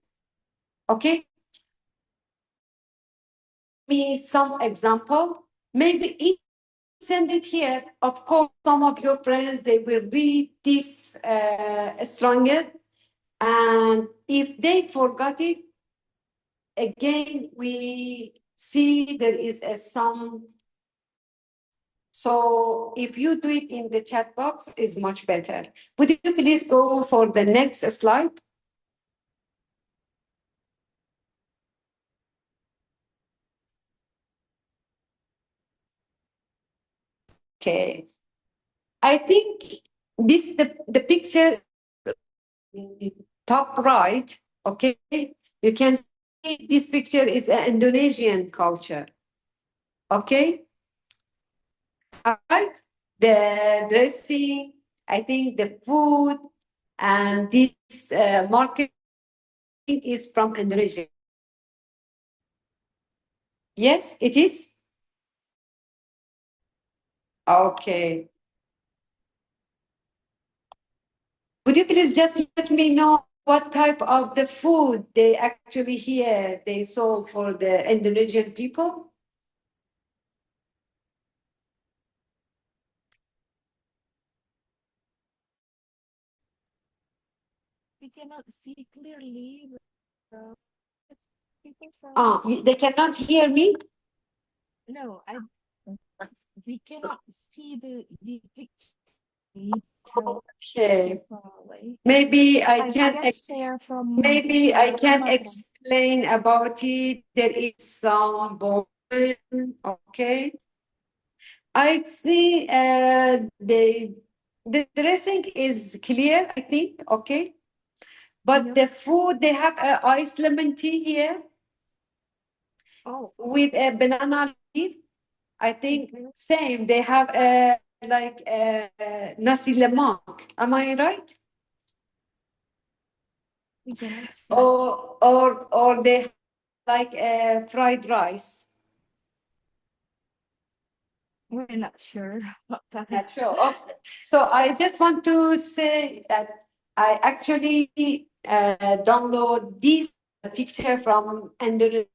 Okay. Me some example. Maybe if you send it here, of course, some of your friends, they will read this strongest, and if they forgot it, again, we see there is some. So if you do it in the chat box, is much better. Would you please go for the next slide? Okay. I think this the picture top right. Okay. You can see this picture is an Indonesian culture. Okay. All right. The dressing, I think the food, and this market is from Indonesia. Yes, it is. Okay. Would you please just let me know what type of the food they actually here they sold for the Indonesian people? We cannot see clearly. Uh, people from They cannot hear me? no, we cannot see the picture. We tell Okay. far away. Maybe I guess they are from maybe I can Sumatera. explain about it. There is some bone. Okay. I see the dressing is clear, I think, okay. But Yeah. the food, they have iced lemon tea here Oh, with a banana leaf. I think okay. same. They have like nasi lemak. Am I right? We cannot see. Or they have like fried rice. We're not sure what that is. Not sure. Okay. So I just want to say that I actually download this picture from Indonesian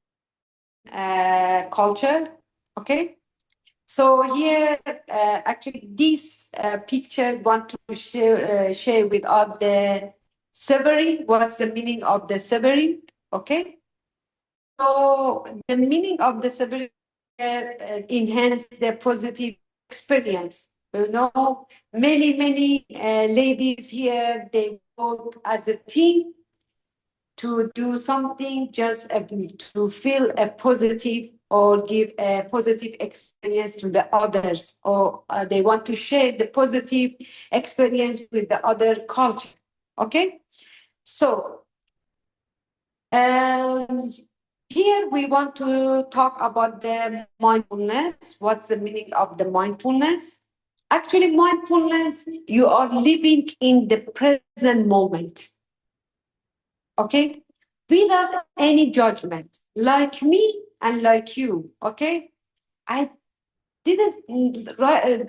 culture. Okay. So here, actually, this picture want to share with us the severing. What's the meaning of the severing? Okay. So the meaning of the severing enhance the positive experience. You know, many ladies here, they work as a team to do something, just to feel a positive or give a positive experience to the others, or they want to share the positive experience with the other culture. Okay. So here we want to talk about the mindfulness. What's the meaning of the mindfulness? Actually, mindfulness, you are living in the present moment, okay? Without any judgment, like me and like you, okay? I didn't,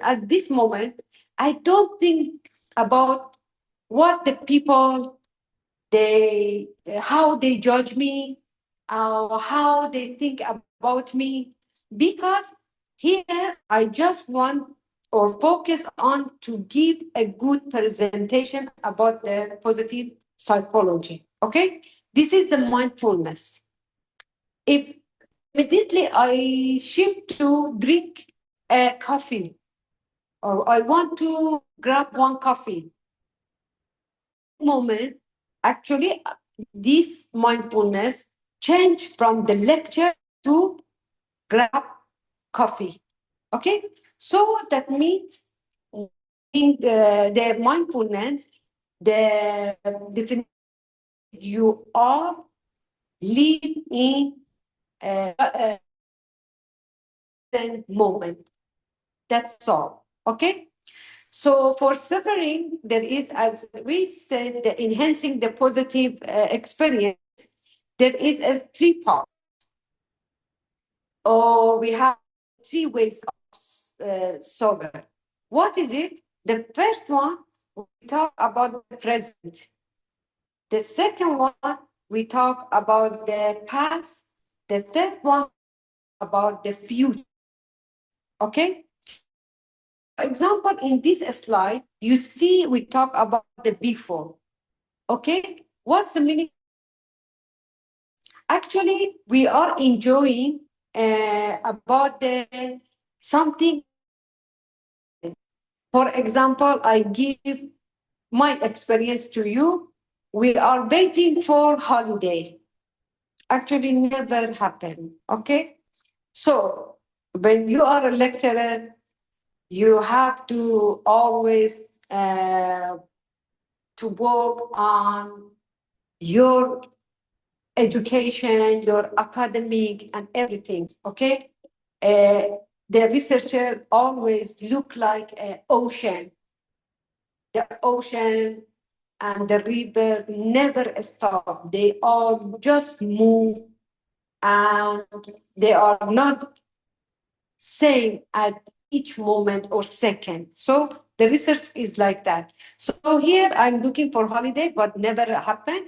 at this moment, I don't think about what the people, how they judge me, how they think about me, because here I just want or focus on to give a good presentation about the positive psychology. Okay, this is the mindfulness. If immediately I shift to drink a coffee, or I want to grab one coffee, moment, actually, this mindfulness change from the lecture to grab coffee. Okay, so that means in the mindfulness, the definition, you are live in a moment. That's all. Okay. So for suffering, there is, as we said, the enhancing the positive experience. There is a three part, or we have three ways of sober. What is it? The first one, we talk about the present. The second one, we talk about the past. The third one, about the future. Okay. For example, in this slide, you see we talk about the before. Okay, what's the meaning? Actually, we are enjoying about the something. For example, I give my experience to you. We are waiting for holiday. Actually, never happen. Okay, so when you are a lecturer, you have to always to work on your education, your academic, and everything. Okay, the researcher always look like an ocean. The ocean and the river never stop. They all just move, and they are not same at each moment or second. So the research is like that. So here I'm looking for holiday, but never happened.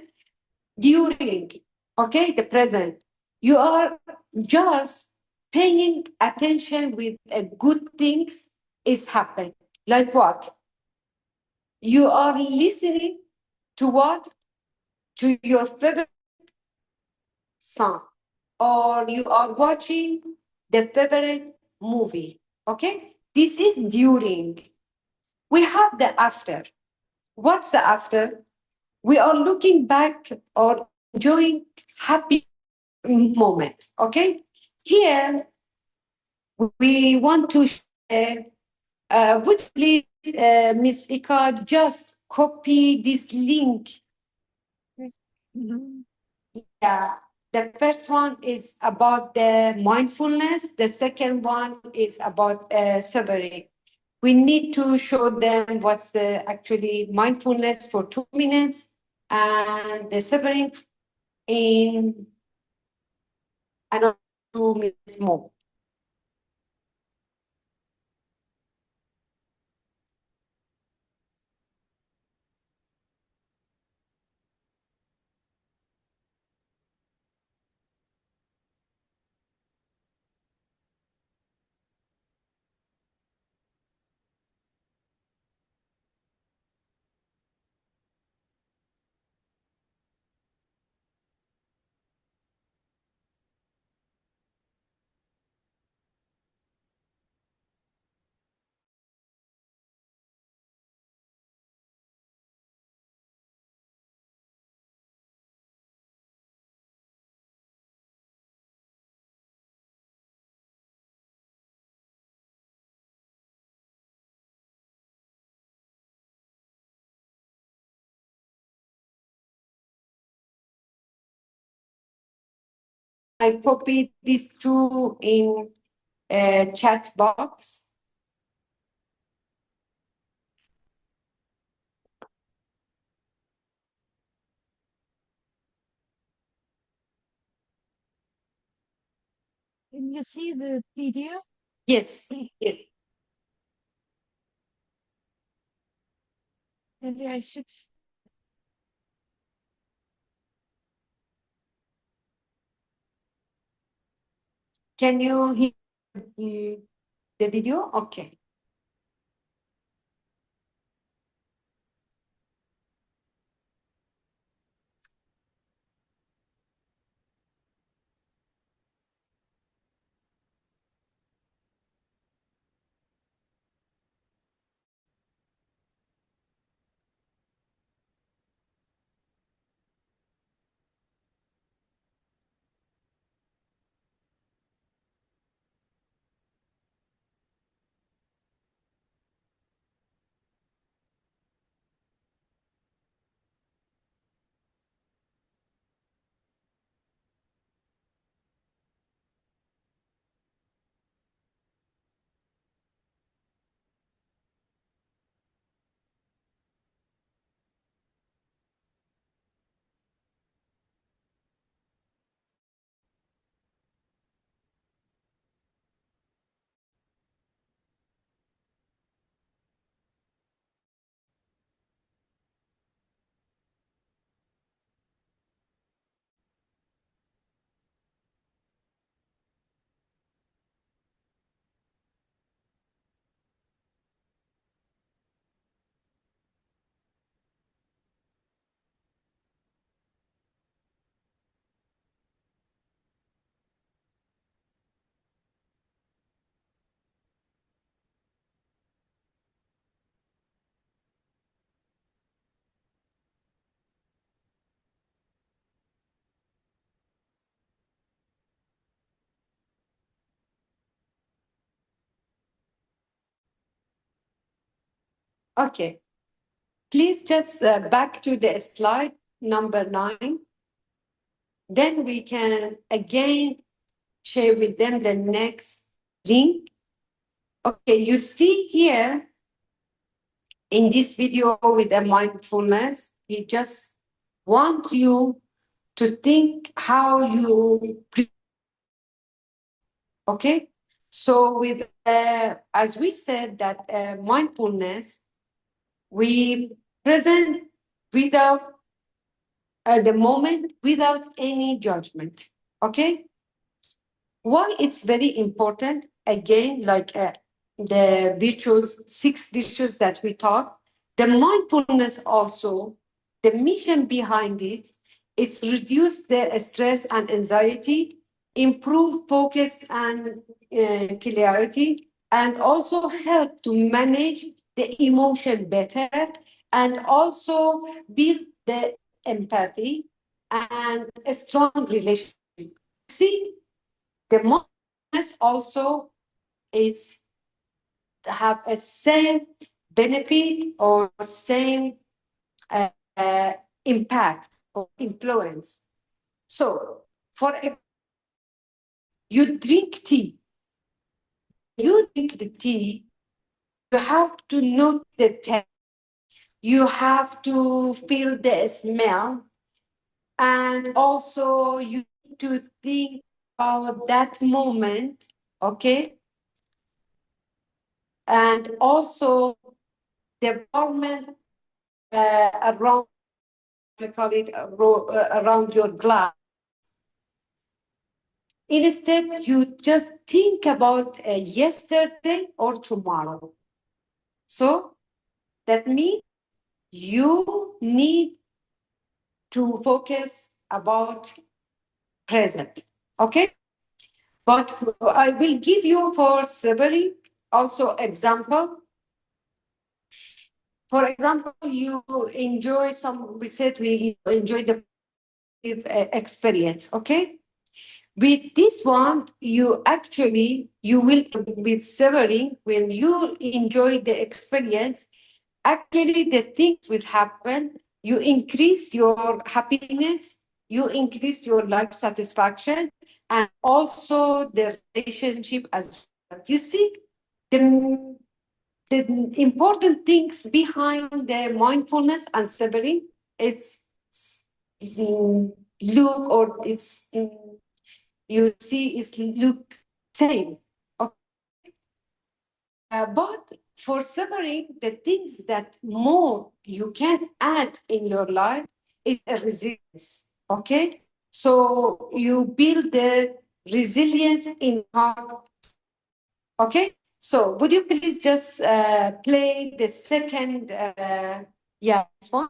During, okay, the present, you are just paying attention with a good things is happening. Like what? You are listening to what? To your favorite song, or you are watching the favorite movie. Okay, this is during. We have the after. What's the after? We are looking back or enjoying happy moment. Okay, here we want to share. Would you please, Miss Ika, just copy this link? Mhm. Yeah, the first one is about the mindfulness. The second one is about suffering. We need to show them what's the actually mindfulness for 2 minutes, and the suffering in another 2 minutes more. I copied these two in chat box. Can you see the video? Yes. Yes. Maybe I should. Can you hear the video? Okay. Okay. Please just back to the slide number 9. Then we can again share with them the next link. Okay, you see here in this video with the mindfulness, he just want you to think how you okay. So with as we said that mindfulness, we present without the moment without any judgment. Okay. Why it's very important, again, like the virtues, 6 virtues that we taught, the mindfulness also, the mission behind it, it's reduce the stress and anxiety, improve focus and clarity, and also help to manage the emotion better, and also build the empathy and a strong relationship. See, the mindfulness also is have a same benefit or same uh, uh, impact or influence. So, for example, you drink tea. You drink the tea. You have to note the taste. You have to feel the smell, and also you need to think about that moment. Okay, and also the environment around, we call it around your glass. Instead, you just think about yesterday or tomorrow. So that means you need to focus about present. Okay? But I will give you for several also example. For example, you enjoy some, we said we enjoy the experience, okay? With this one, you actually, you will, with savoring, when you enjoy the experience, actually the things will happen. You increase your happiness, you increase your life satisfaction, and also the relationship as well. You see, the, the important things behind the mindfulness and savoring, it's look or it's you see it's look same. Okay. But for summary, the things that more you can add in your life is a resilience. Okay, so you build the resilience in heart. Okay, so would you please just play the second? Yeah, this one.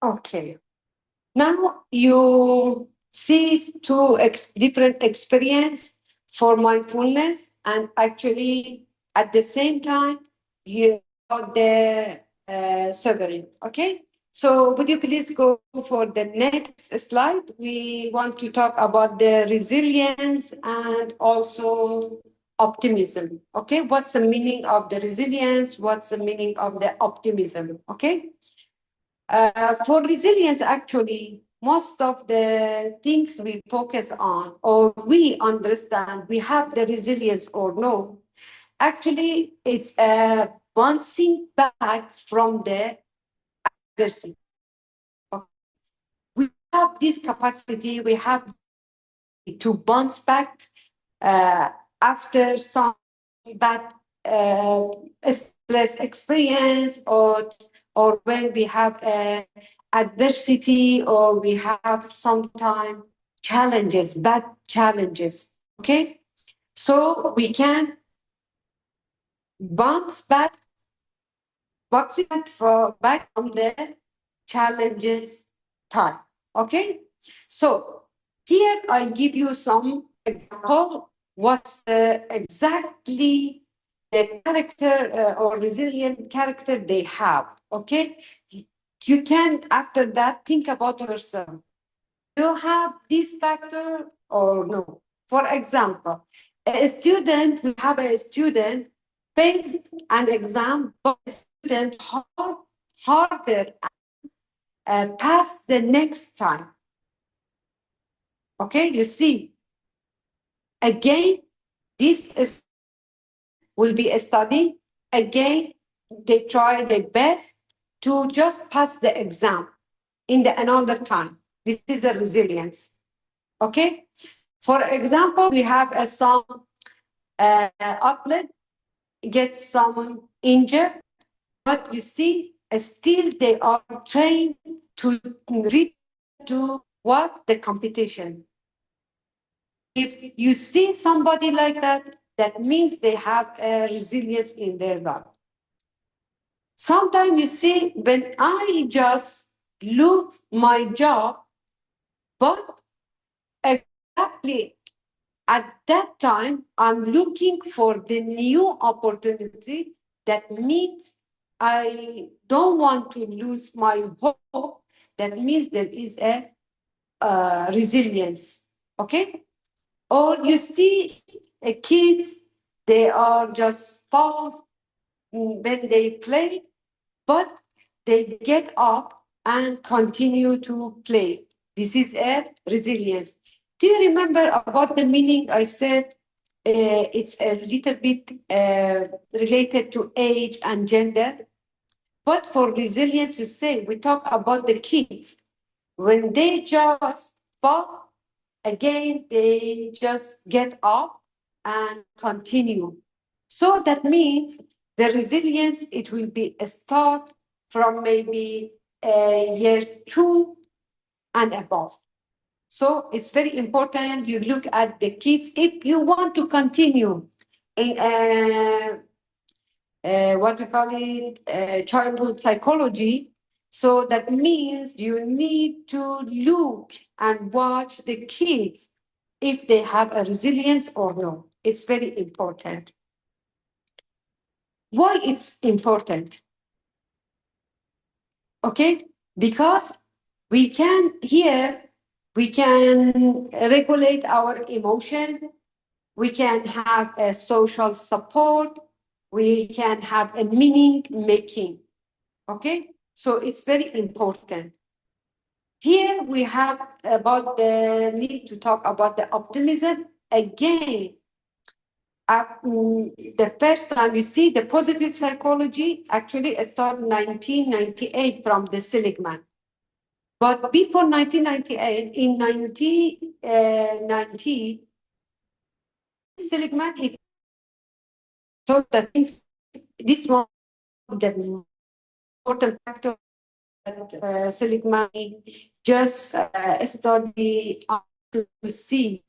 Okay. Now you see two different experience for mindfulness, and actually at the same time you got the sovereign. Okay, so would you please go for the next slide? We want to talk about the resilience and also optimism. Okay, what's the meaning of the resilience? What's the meaning of the optimism? Okay. For resilience, actually, most of the things we focus on or we understand we have the resilience or no, actually, it's a bouncing back from the adversity. Okay? We have this capacity, we have to bounce back uh, after some bad uh, stress experience, or when we have adversity, or we have sometimes challenges, bad challenges. Okay, so we can bounce back, back from the challenges time. Okay, so here I give you some example. What's exactly the character or resilient character they have? Okay, you can after that think about yourself. Do you have this factor or no? For example, a student, we have a student faced an exam, but a student harder pass the next time. Okay, you see, again, this is, will be a study. Again, they try their best to just pass the exam in the another time. This is the resilience. Okay, for example, we have a some athlete gets some injured, but you see, still they are trained to reach to what the competition. If you see somebody like that, that means they have a resilience in their life. Sometimes you see, when I just look my job, but exactly at that time, I'm looking for the new opportunity. That means I don't want to lose my hope. That means there is a resilience. Okay? Or you see kids, they are just fall when they play, but they get up and continue to play. This is a resilience. Do you remember about the meaning I said? It's a little bit related to age and gender. But for resilience, you say, we talk about the kids. When they just fall, again, they just get up and continue. So that means the resilience, it will be a start from maybe years 2 and above. So it's very important you look at the kids if you want to continue in what we call it childhood psychology. So that means you need to look and watch the kids if they have a resilience or no. It's very important. Why it's important? Okay, because we can regulate our emotion, we can have a social support, we can have a meaning making. Okay, so it's very important. Here we have about the need to talk about the optimism again. The first time you see the positive psychology actually started 1998 from the Seligman. But before 1998, in 1990, Seligman, it showed that this one of the important factor that Seligman just study to see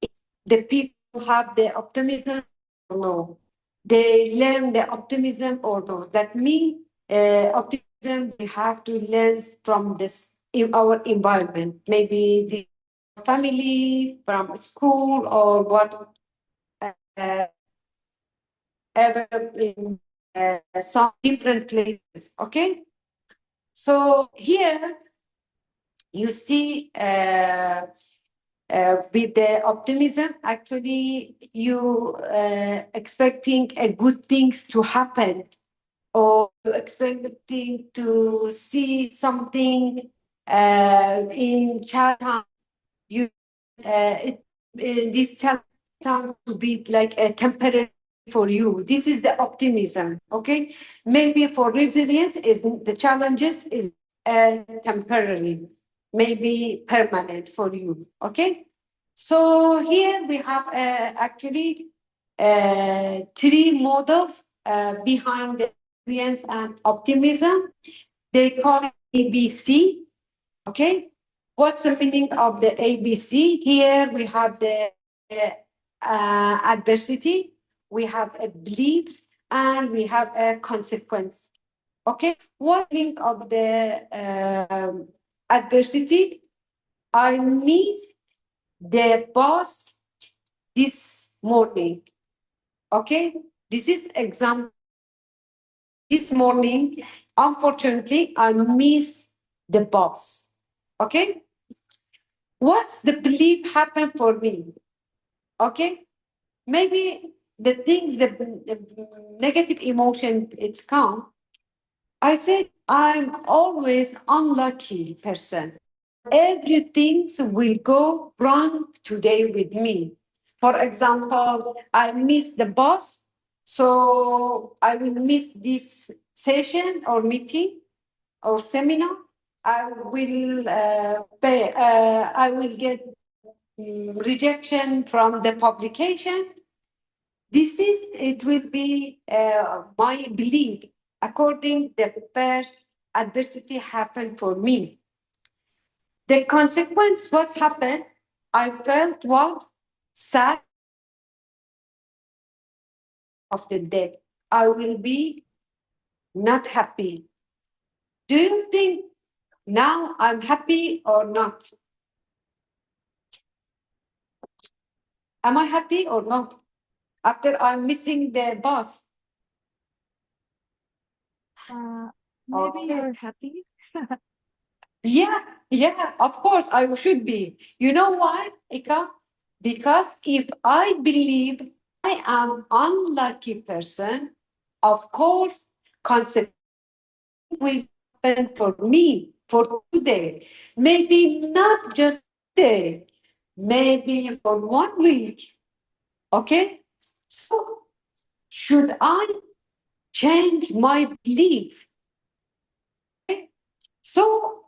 if the people have the optimism or no. They learn the optimism or no. That means optimism we have to learn from this in our environment, maybe the family, from school, or what uh, ever in some different places. Okay, so here you see with the optimism, actually you expecting a good things to happen, or you expecting to see something in child time. You this child time to be like a temporary for you. This is the optimism. Okay, maybe for resilience is the challenges is temporary, maybe permanent for you. Okay, so here we have actually three models behind the resilience and optimism. They call it ABC. Okay, what's the meaning of the ABC? Here we have the adversity, we have a beliefs, and we have a consequence. Okay, what meaning of the adversity? I meet the boss this morning. Okay, this is example. This morning, unfortunately, I miss the boss. Okay, what's the belief happened for me? Okay, maybe the things, the negative emotion, it's come. I said I'm always unlucky person. Everything will go wrong today with me. For example, I miss the boss, so I will miss this session or meeting or seminar. I will pay. I will get rejection from the publication. This is, it will be my belief according the first adversity happened for me. The consequence, what's happened? I felt what? Sad of the death. I will be not happy. Do you think now I'm happy or not? Am I happy or not? After I'm missing the boss. Maybe Okay. you're happy. Yeah, of course I should be. You know why, Ika? Because if I believe I am unlucky person, of course, consequence will happen for me for today. Maybe not just today, maybe for 1 week. Okay? So should I change my belief? Okay? So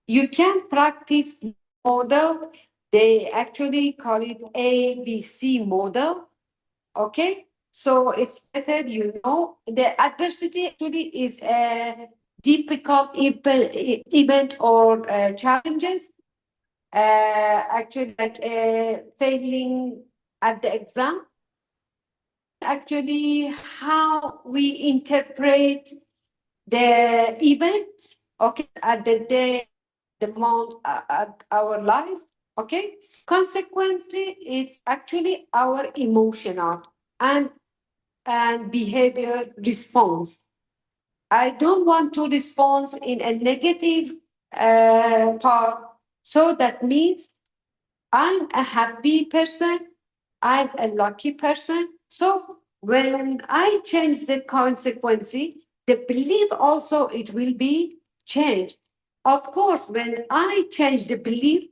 you can practice model. They actually call it ABC model. Okay, so it's better, you know, the adversity actually is a difficult event or challenges, actually like failing at the exam. Actually, how we interpret the event, okay, at the day, the month, at our life, okay. Consequently, it's actually our emotional and behavior response. I don't want to respond in a negative part. So that means I'm a happy person, I'm a lucky person. So when I change the consequence, the belief also it will be changed. Of course, when I change the belief,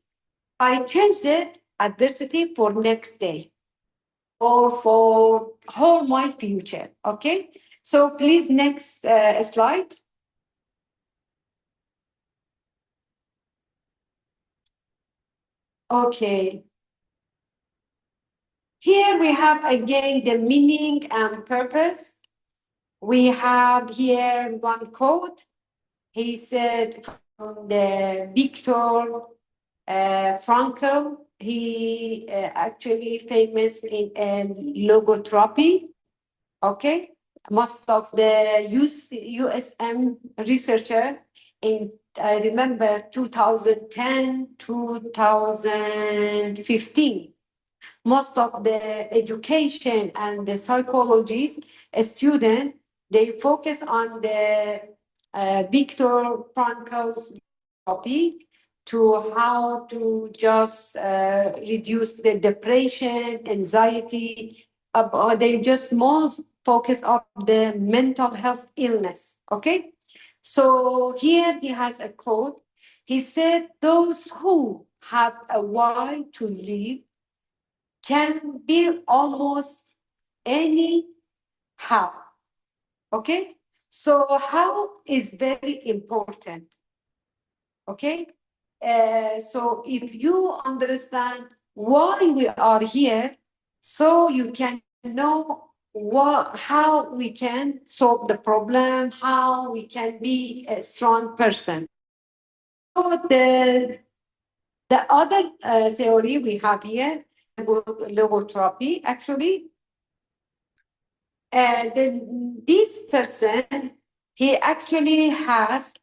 I change the adversity for next day or for whole my future. Okay. So please next slide. Okay. Here we have again the meaning and purpose. We have here one quote. He said from the Viktor Frankl. He actually famous in logotherapy. Okay, most of the USM researcher in I remember 2010, 2015. Most of the education and the psychologists, student, they focus on the Viktor Frankl's topic to how to just reduce the depression, anxiety. They just more focus on the mental health illness. Okay, so here he has a quote. He said, "Those who have a why to live can be almost any how." Okay, so how is very important. Okay, so if you understand why we are here, so you can know how we can solve the problem, how we can be a strong person. So the other theory we have here, logotherapy, actually, this person, he actually has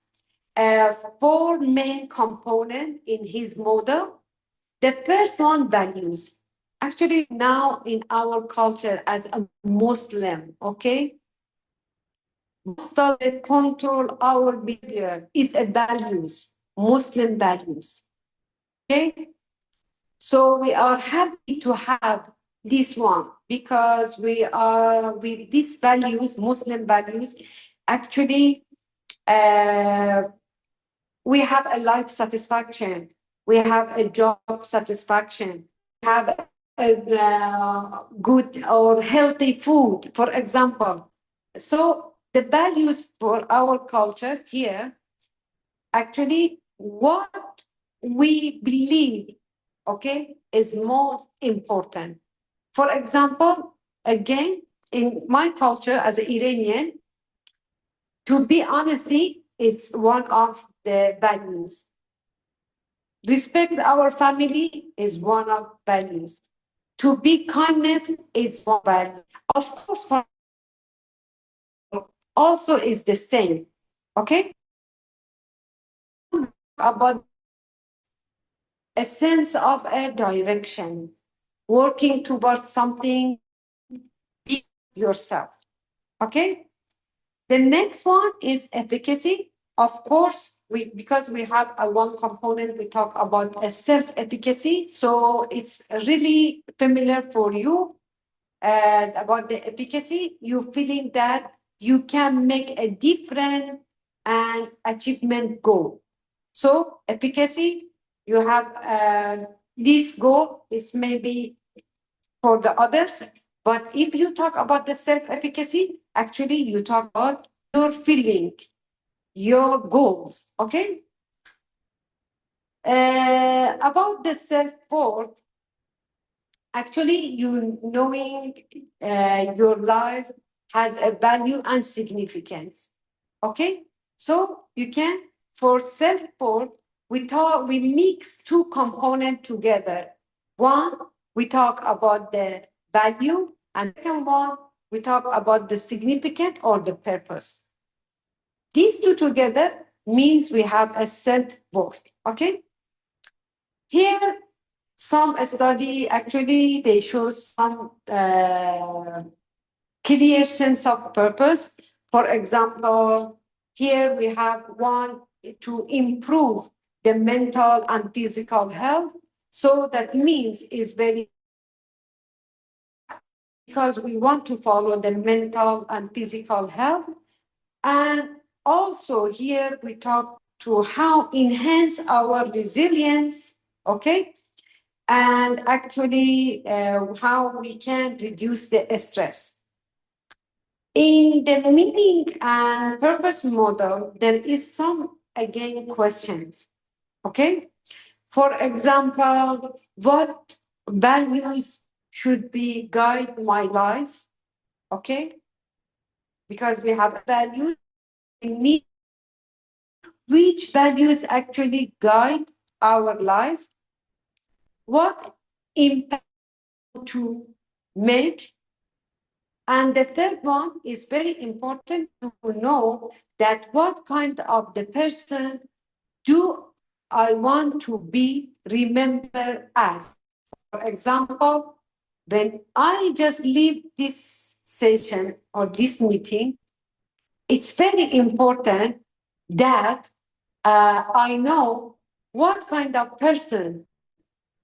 four main components in his model. The first one, values. Actually, now in our culture as a Muslim, okay, most of the control our behavior is a values, Muslim values. Okay, so we are happy to have this one because we are with these values, Muslim values, actually we have a life satisfaction, we have a job satisfaction, we have a good or healthy food, for example. So the values for our culture here, actually what we believe, okay, is most important. For example, again, in my culture as an Iranian, to be honesty is one of the values. Respect our family is one of values. To be kindness is one value. Of course, for also is the same. Okay? About a sense of a direction, working towards something, be yourself. Okay? The next one is efficacy. Of course, because we have a one component, we talk about a self-efficacy. So it's really familiar for you about the efficacy. You feeling that you can make a different and achievement goal. So efficacy, you have this goal is maybe for the others. But if you talk about the self-efficacy, actually you talk about your feeling, your goals, okay? About the self-worth, actually you knowing your life has a value and significance, okay? So you can, for self-worth, we mix two components together. One, we talk about the value, and second one, we talk about the significant or the purpose. These two together means we have a self-worth, okay? Here, some study, actually, they show some clear sense of purpose. For example, here we have one to improve the mental and physical health. So that means is very because we want to follow the mental and physical health. And also here we talk to how enhance our resilience, okay? And actually how we can reduce the stress. In the meaning and purpose model, there is some, again, questions, okay? For example, what values should be guide my life, okay? Because we have values, we need which values actually guide our life, what impact to make. And the third one is very important to know that what kind of the person do I want to be remembered as. For example, when I just leave this session or this meeting, it's very important that I know what kind of person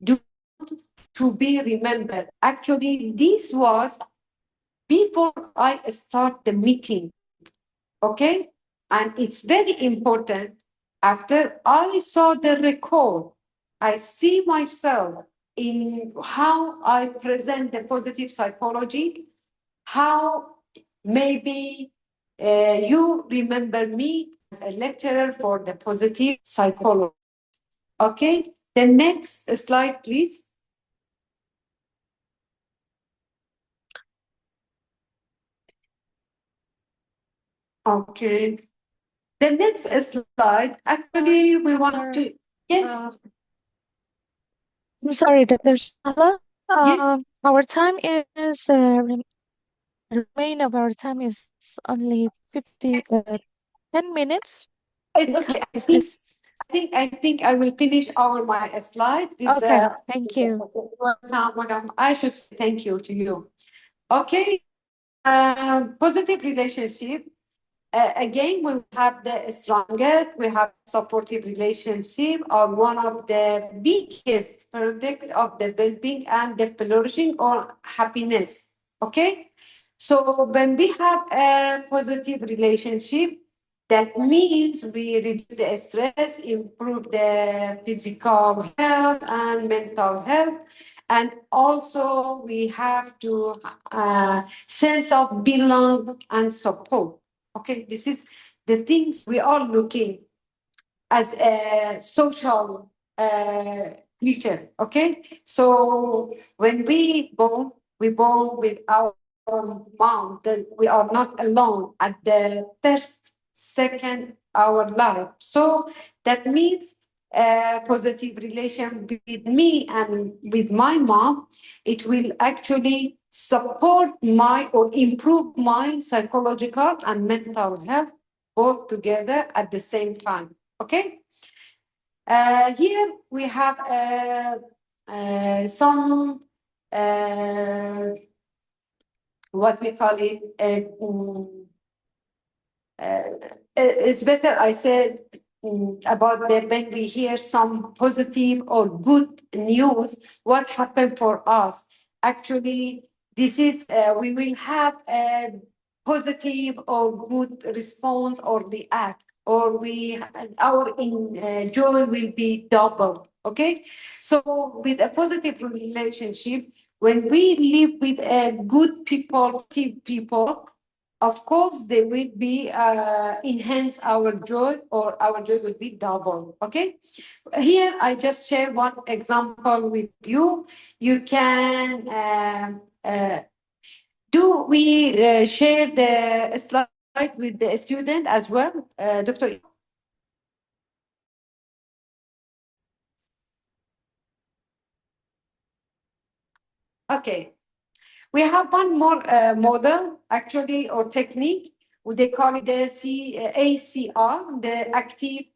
do I want to be remembered. Actually, this was before I start the meeting, okay? And it's very important. After I saw the record, I see myself in how I present the positive psychology, how maybe you remember me as a lecturer for the positive psychology. Okay, the next slide, please. Okay. The next slide, actually, we want to, yes, I'm sorry, Dr. Shahla. yes, Our time is remain of our time is only 10 minutes it's okay. because this. I think I will finish my slide. This Okay, thank you. I should say thank you to you. Okay, positive relationship. Again, we have the strongest, we have supportive relationship are one of the biggest product of the well-being and the flourishing or happiness. Okay, so when we have a positive relationship, that means we reduce the stress, improve the physical health and mental health, and also we have to sense of belong and support. Okay, this is the things we are looking as a social creature. Okay, so when we born with our mom. That we are not alone at the first second our life. So that means a positive relation with me and with my mom. It will actually support my or improve my psychological and mental health both together at the same time. Okay. Here we have some what we call it. It's better I said about the when we hear some positive or good news, what happened for us. Actually, this is we will have a positive or good response or react, or we our joy will be double. Okay, so with a positive relationship, when we live with a good people, positive people, of course they will be enhance our joy, or our joy will be double. Okay, here I just share one example with you. You can do we share the slide with the student as well, Dr. Okay. We have one more model, actually, or technique. They call it the ACR, the active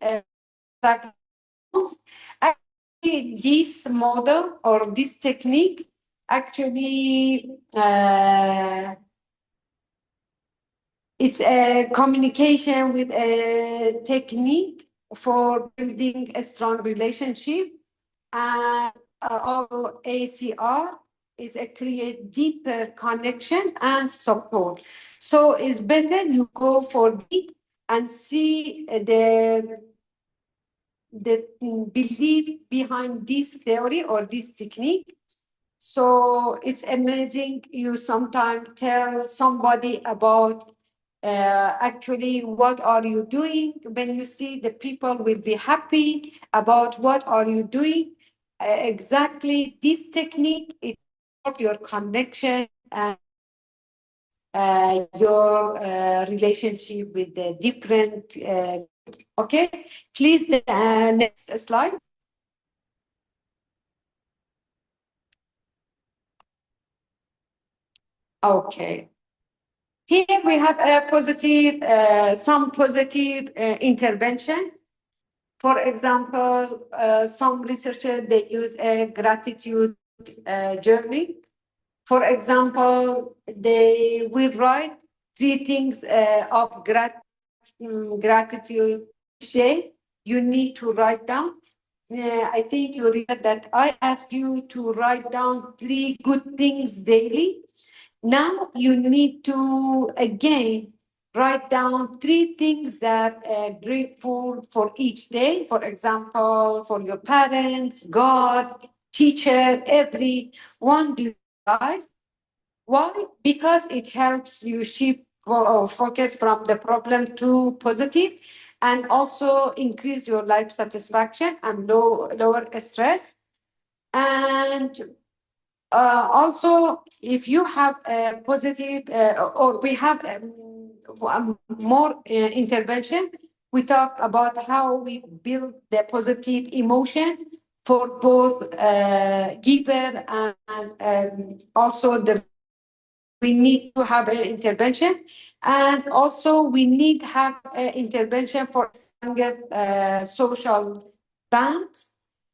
response. Actually, this model or this technique actually it's a communication with a technique for building a strong relationship, and also ACR is a create deeper connection and support. So it's better you go for deep and see the belief behind this theory or this technique. So it's amazing. You sometimes tell somebody about actually what are you doing. When you see the people will be happy about what are you doing. Exactly this technique, it help your connection and your relationship with the different okay. Please, the next slide. Okay. Here we have a positive, some positive intervention. For example, some researchers, they use a gratitude journey. For example, they will write 3 things of gratitude each day. You need to write down. I think you remember that I asked you to write down 3 good things daily. Now you need to again write down 3 things that are grateful for each day. For example, for your parents, God, teacher, everyone do life. Why? Because it helps you shift focus from the problem to positive, and also increase your life satisfaction and lower stress. And also, if you have a positive, or we have more intervention, we talk about how we build the positive emotion for both giver and also the we need to have an intervention, and also we need to have an intervention for stronger social bonds.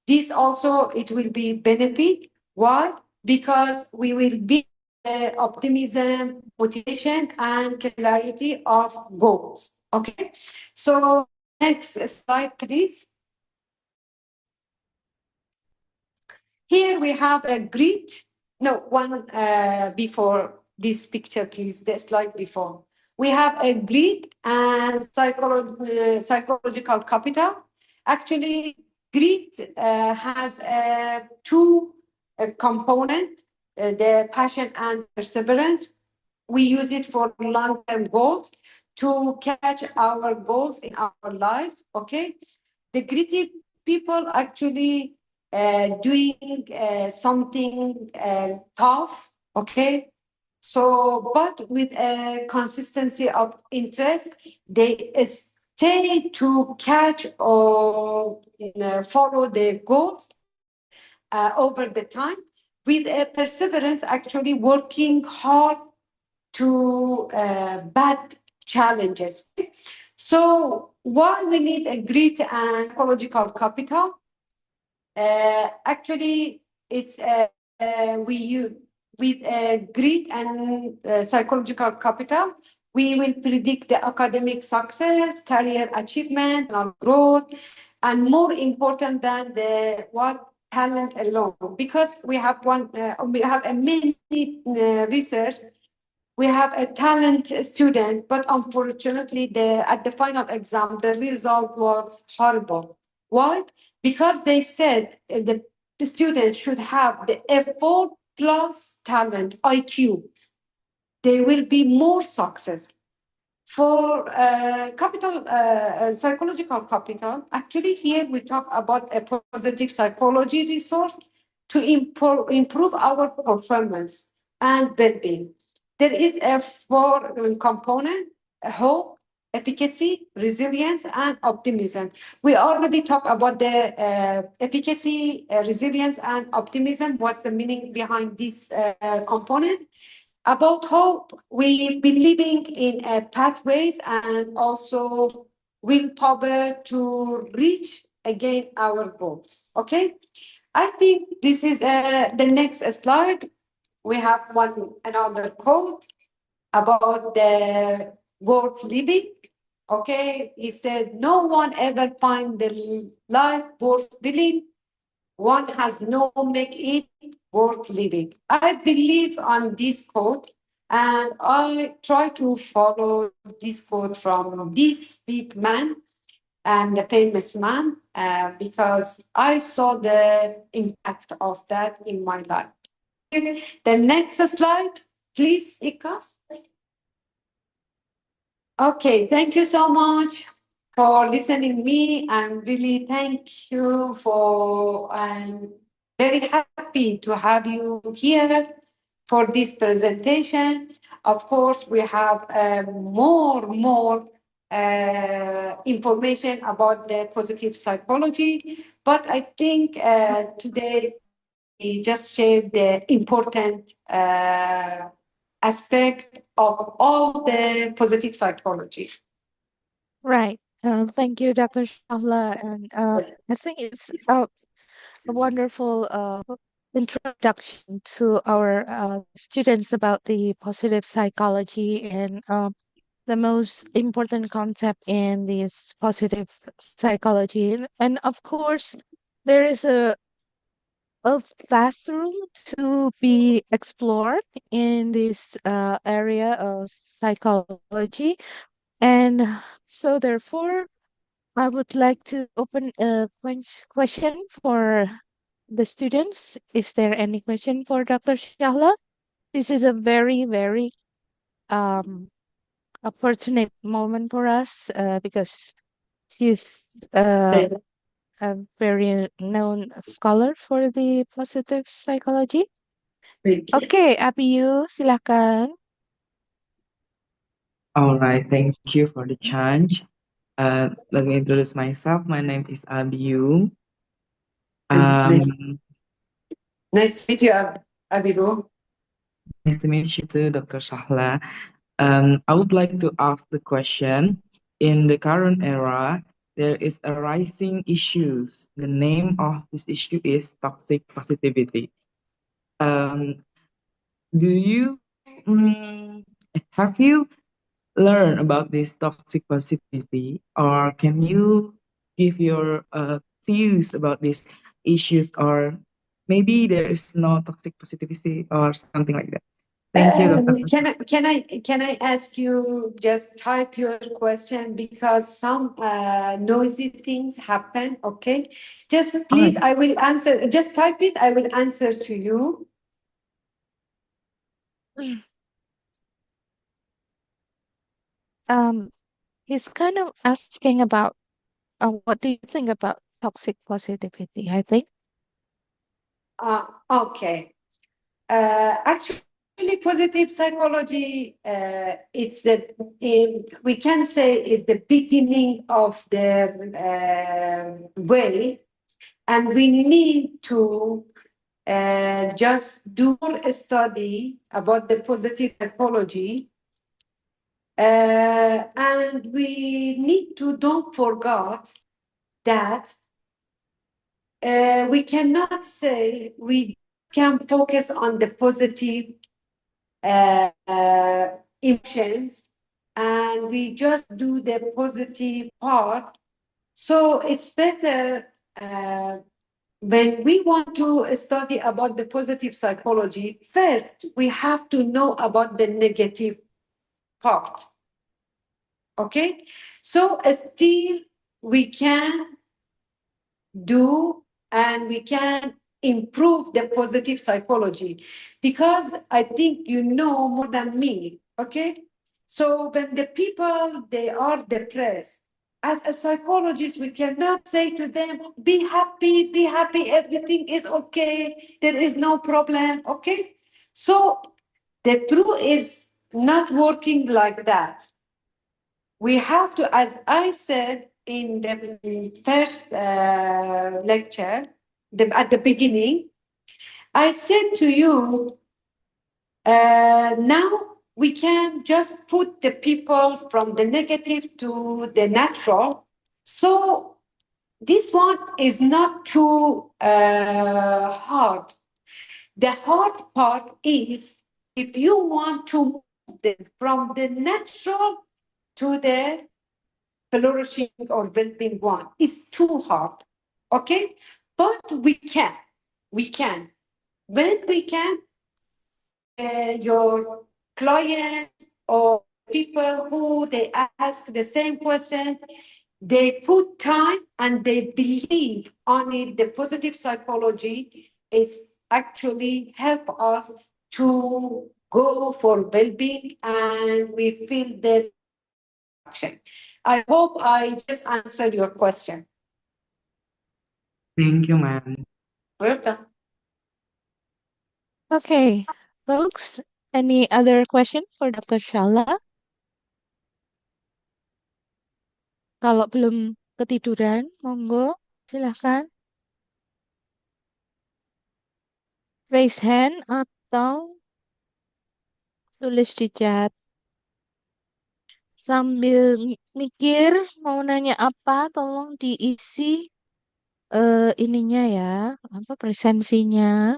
This also it will be benefit. Why? Because we will be optimism, motivation, and clarity of goals. Okay. So next slide, please. Here we have a grid. No, one before this picture, please. The slide before. We have a grid and psychological capital. Actually, grid has 2 components, the passion and perseverance. We use it for long-term goals to catch our goals in our life. Okay. The gritty people actually doing something tough, okay? So, but with a consistency of interest, they stay to catch or follow their goals over the time, with a perseverance, actually working hard to bad challenges. So why we need a grit and ecological capital? Actually, it's we use with grit and psychological capital. We will predict the academic success, career achievement, and growth, and more important than the what talent alone. Because we have a many research. We have a talent student, but unfortunately, at the final exam, the result was horrible. Why? Because they said the student should have the effort plus talent, IQ. They will be more success. For capital, psychological capital, actually here we talk about a positive psychology resource to improve our performance and well-being. There is a 4 component: hope, efficacy, resilience, and optimism. We already talked about the efficacy, resilience, and optimism. What's the meaning behind this component? About how we believing in pathways and also willpower to reach again our goals. Okay, I think this is the next slide. We have another quote about the worth living. Okay, he said, "No one ever find the life worth living. One has no make it worth living." I believe on this quote, and I try to follow this quote from this big man and the famous man because I saw the impact of that in my life. Okay, the next slide, please, Ika. Okay, thank you so much for listening me, and really thank you for. I'm very happy to have you here for this presentation. Of course, we have more information about the positive psychology, but I think today we just shared the important aspect of all the positive psychology. Right. Thank you, Dr. Shahla. And I think it's a wonderful introduction to our students about the positive psychology and the most important concept in this positive psychology. And of course, there is a vast room to be explored in this area of psychology. And so, therefore, I would like to open a question for the students. Is there any question for Dr. Shahla? This is a very um, opportunate moment for us because she's a very known scholar for the positive psychology. Oke, Abiyu, silakan. All right, thank you for the chance. Let me introduce myself. My name is Abiyu. Nice, Um, nice to meet you, Abiru. Nice to meet you too, Dr. Shahla. I would like to ask the question. In the current era, there is a rising issues. The name of this issue is toxic positivity. Um, do you have you learned about this toxic positivity, or can you give your views about these issues, or maybe there is no toxic positivity or something like that? Thank you, Dr. Can I ask you just type your question because some noisy things happen? Okay, just All please, right. I will answer. Just type it. I will answer to you. Um, he's kind of asking about what do you think about toxic positivity? I think. Okay. Actually, positive psychology, it's we can say is the beginning of the way, and we need to just do more study about the positive psychology, and we need to don't forget that we cannot say we can focus on the positive emotions and we just do the positive part. So it's better when we want to study about the positive psychology, first we have to know about the negative part. Okay? So still we can do and we can improve the positive psychology because I think you know more than me. Okay, so when the people they are depressed, as a psychologist we cannot say to them be happy, everything is okay, there is no problem. Okay, so the truth is not working like that. we have to, as I said in the first lecture, at the beginning, I said to you, now we can just put the people from the negative to the natural. So this one is not too hard. The hard part is if you want to move them from the natural to the flourishing or well-being one, it's too hard. Okay? But we can. We can. When we can, your client or people who they ask the same question, they put time and they believe on it. The positive psychology is actually help us to go for well-being and we feel the action. I hope I just answered your question. Thank you, ma'am. Welcome. Okay, folks, any other question for Dr. Shahla? Kalau belum ketiduran, monggo, silahkan raise hand atau tulis di chat. Sambil mikir mau nanya apa, tolong diisi ininya ya, apa presensinya.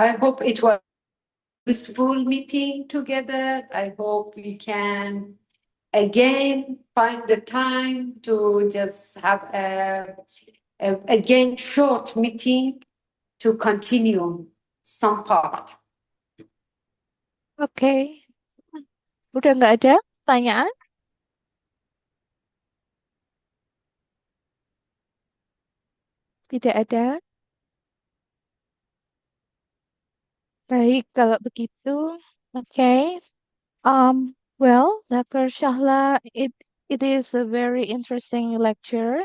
I hope it was useful meeting together. I hope we can again find the time to just have a again short meeting to continue some part. Oke, udah nggak ada pertanyaan? Tidak ada. Baik, kalau begitu, oke. Well, Dr. Shahla, it is a very interesting lecture.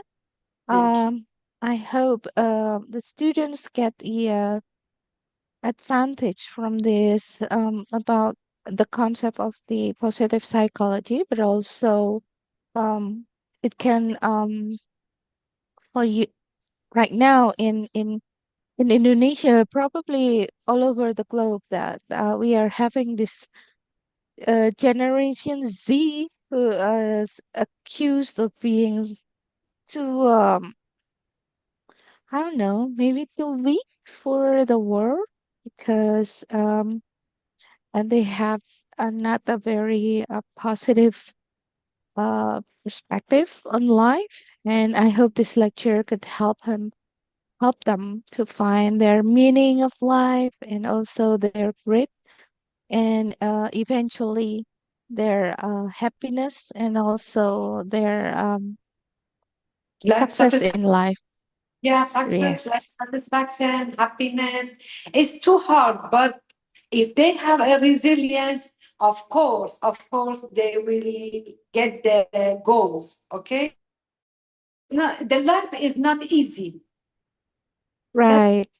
Thank you. I hope the students get the advantage from this about the concept of the positive psychology, but also it can for you right now in Indonesia, probably all over the globe, that we are having this Generation Z who is accused of being too, I don't know, maybe too weak for the world because and they have not a very positive perspective on life. And I hope this lecture could help them to find their meaning of life and also their grit and eventually their happiness and also their Life success in satisfaction. life. Yeah, success, life Yes, satisfaction, happiness. It's too hard, but if they have a resilience, of course, they will get their goals. Okay, not the life is not easy. That's right,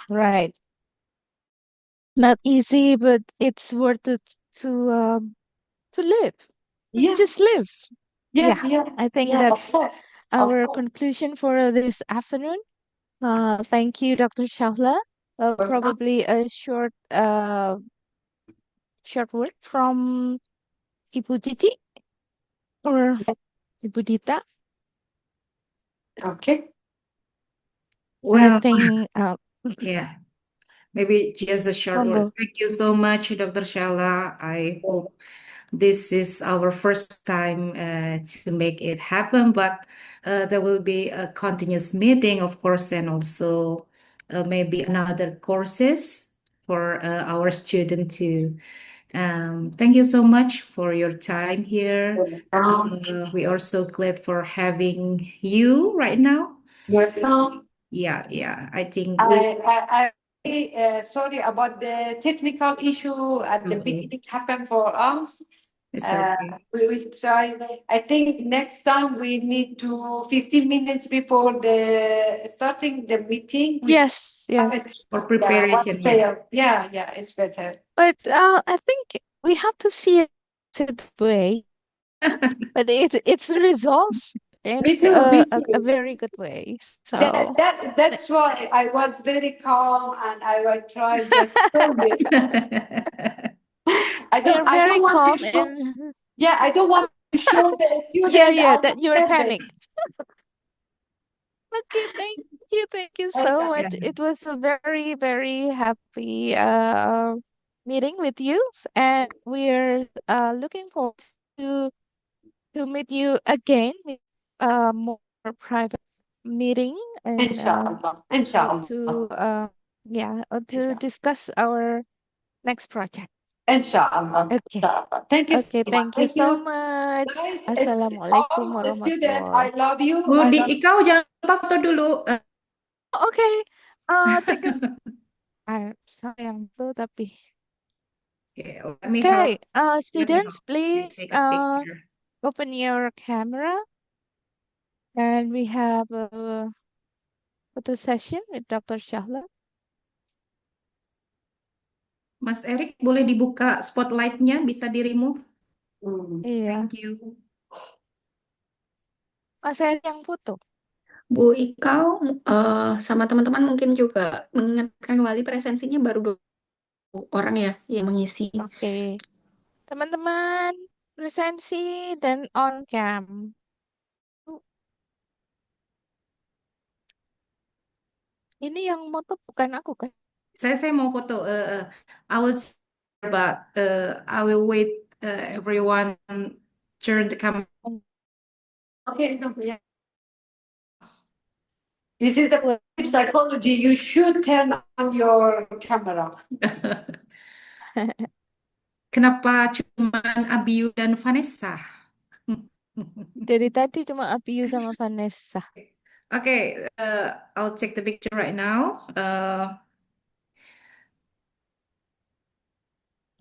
right. Not easy, but it's worth it to live. yeah, Just live. yeah, Yeah, yeah, I think yeah. Of that's course, of our course. conclusion for this afternoon. Thank you, Dr. Shahla. Welcome. Probably a short word from Ibu Titi or Ibu Dita. Okay. I Well, think yeah, maybe just a short word. monggo. Thank you so much, Dr. Shala. I hope this is our first time to make it happen, but there will be a continuous meeting, of course, and also maybe another courses for our student too. Thank you so much for your time here. We are so glad for having you right now. Welcome. Yeah, I think I really sorry about the technical issue at the okay. beginning happened for us. It's okay. We will try. I think next time we need to 15 minutes before the starting the meeting. We Yes, have yes. it. For Yeah, one preparation, yeah. fail. Yeah, it's better. But I think we have to see it the way, but it's resolved in Me too. Me a too. very good way. So That's why I was very calm and I will try just solve it. you're I very don't want to calm show. and Yeah, I don't want to show the yeah, student yeah, I'm that you're nervous. panicked. Okay, thank you so Okay. much. Yeah. It was a very, very happy meeting with you, and we're looking forward to to meet you again with more private meeting and Inshallah. Inshallah. to yeah to Inshallah. discuss our next project. Inshallah. Okay, Inshallah. Thank you so okay, much. thank you Thank so you. much. Guys, Assalamualaikum all the students, warahmatullah. I love you. Bu I di love Ikau jangan lupa foto dulu. Okay, take a sayang tuh tapi. Okay, let me Okay, help. Let me students, help to please take a picture. open your camera, and we have a photo session with Dr. Shahla. Mas Erik, boleh dibuka spotlight-nya, bisa di-remove? you. Iya, Thank you. Mas Heri yang foto. Bu Ikau sama teman-teman mungkin juga mengingatkan kembali presensinya baru 2 orang ya yang mengisi. Oke, teman-teman, presensi dan on cam. Ini yang moto bukan aku kan? Saya mau foto. I will but I will wait everyone turn the camera. Okay, no, yeah. This is the Well, psychology. You should turn on your camera. Kenapa cuman Abiu dan Vanessa? dari tadi cuma Abiu sama Vanessa. Okay, I'll take the picture right now.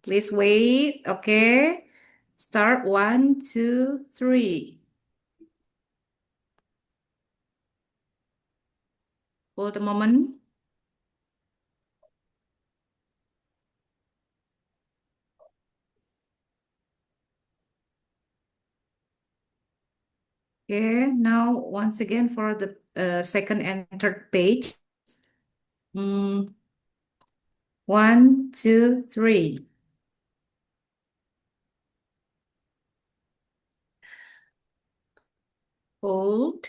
Please wait. Okay. Start 1, 2, 3. Hold a moment. Okay, now once again for the second and third page. 1, 2, 3. Hold.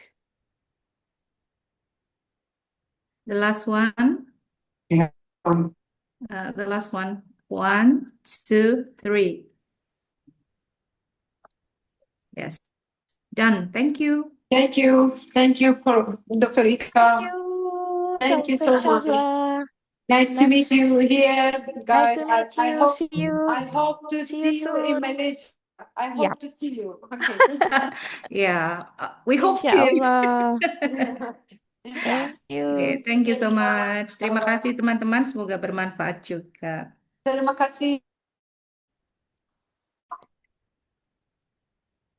The last one. Yeah. The last one. 1, 2, 3. Yes. Done. Thank you. Thank you. Thank you for Dr. Thank Ika. you, Thank you Dr. so much. Shahla. Nice to meet you Next, here, nice guys. to meet you. See you. I hope to See you see you in soon. Malaysia. I Yep, hope to see you. Okay. Yeah, we hope to. insyaallah. Inshallah. Thank you. Okay, thank you so much. Terima kasih teman-teman, semoga bermanfaat juga. Terima kasih.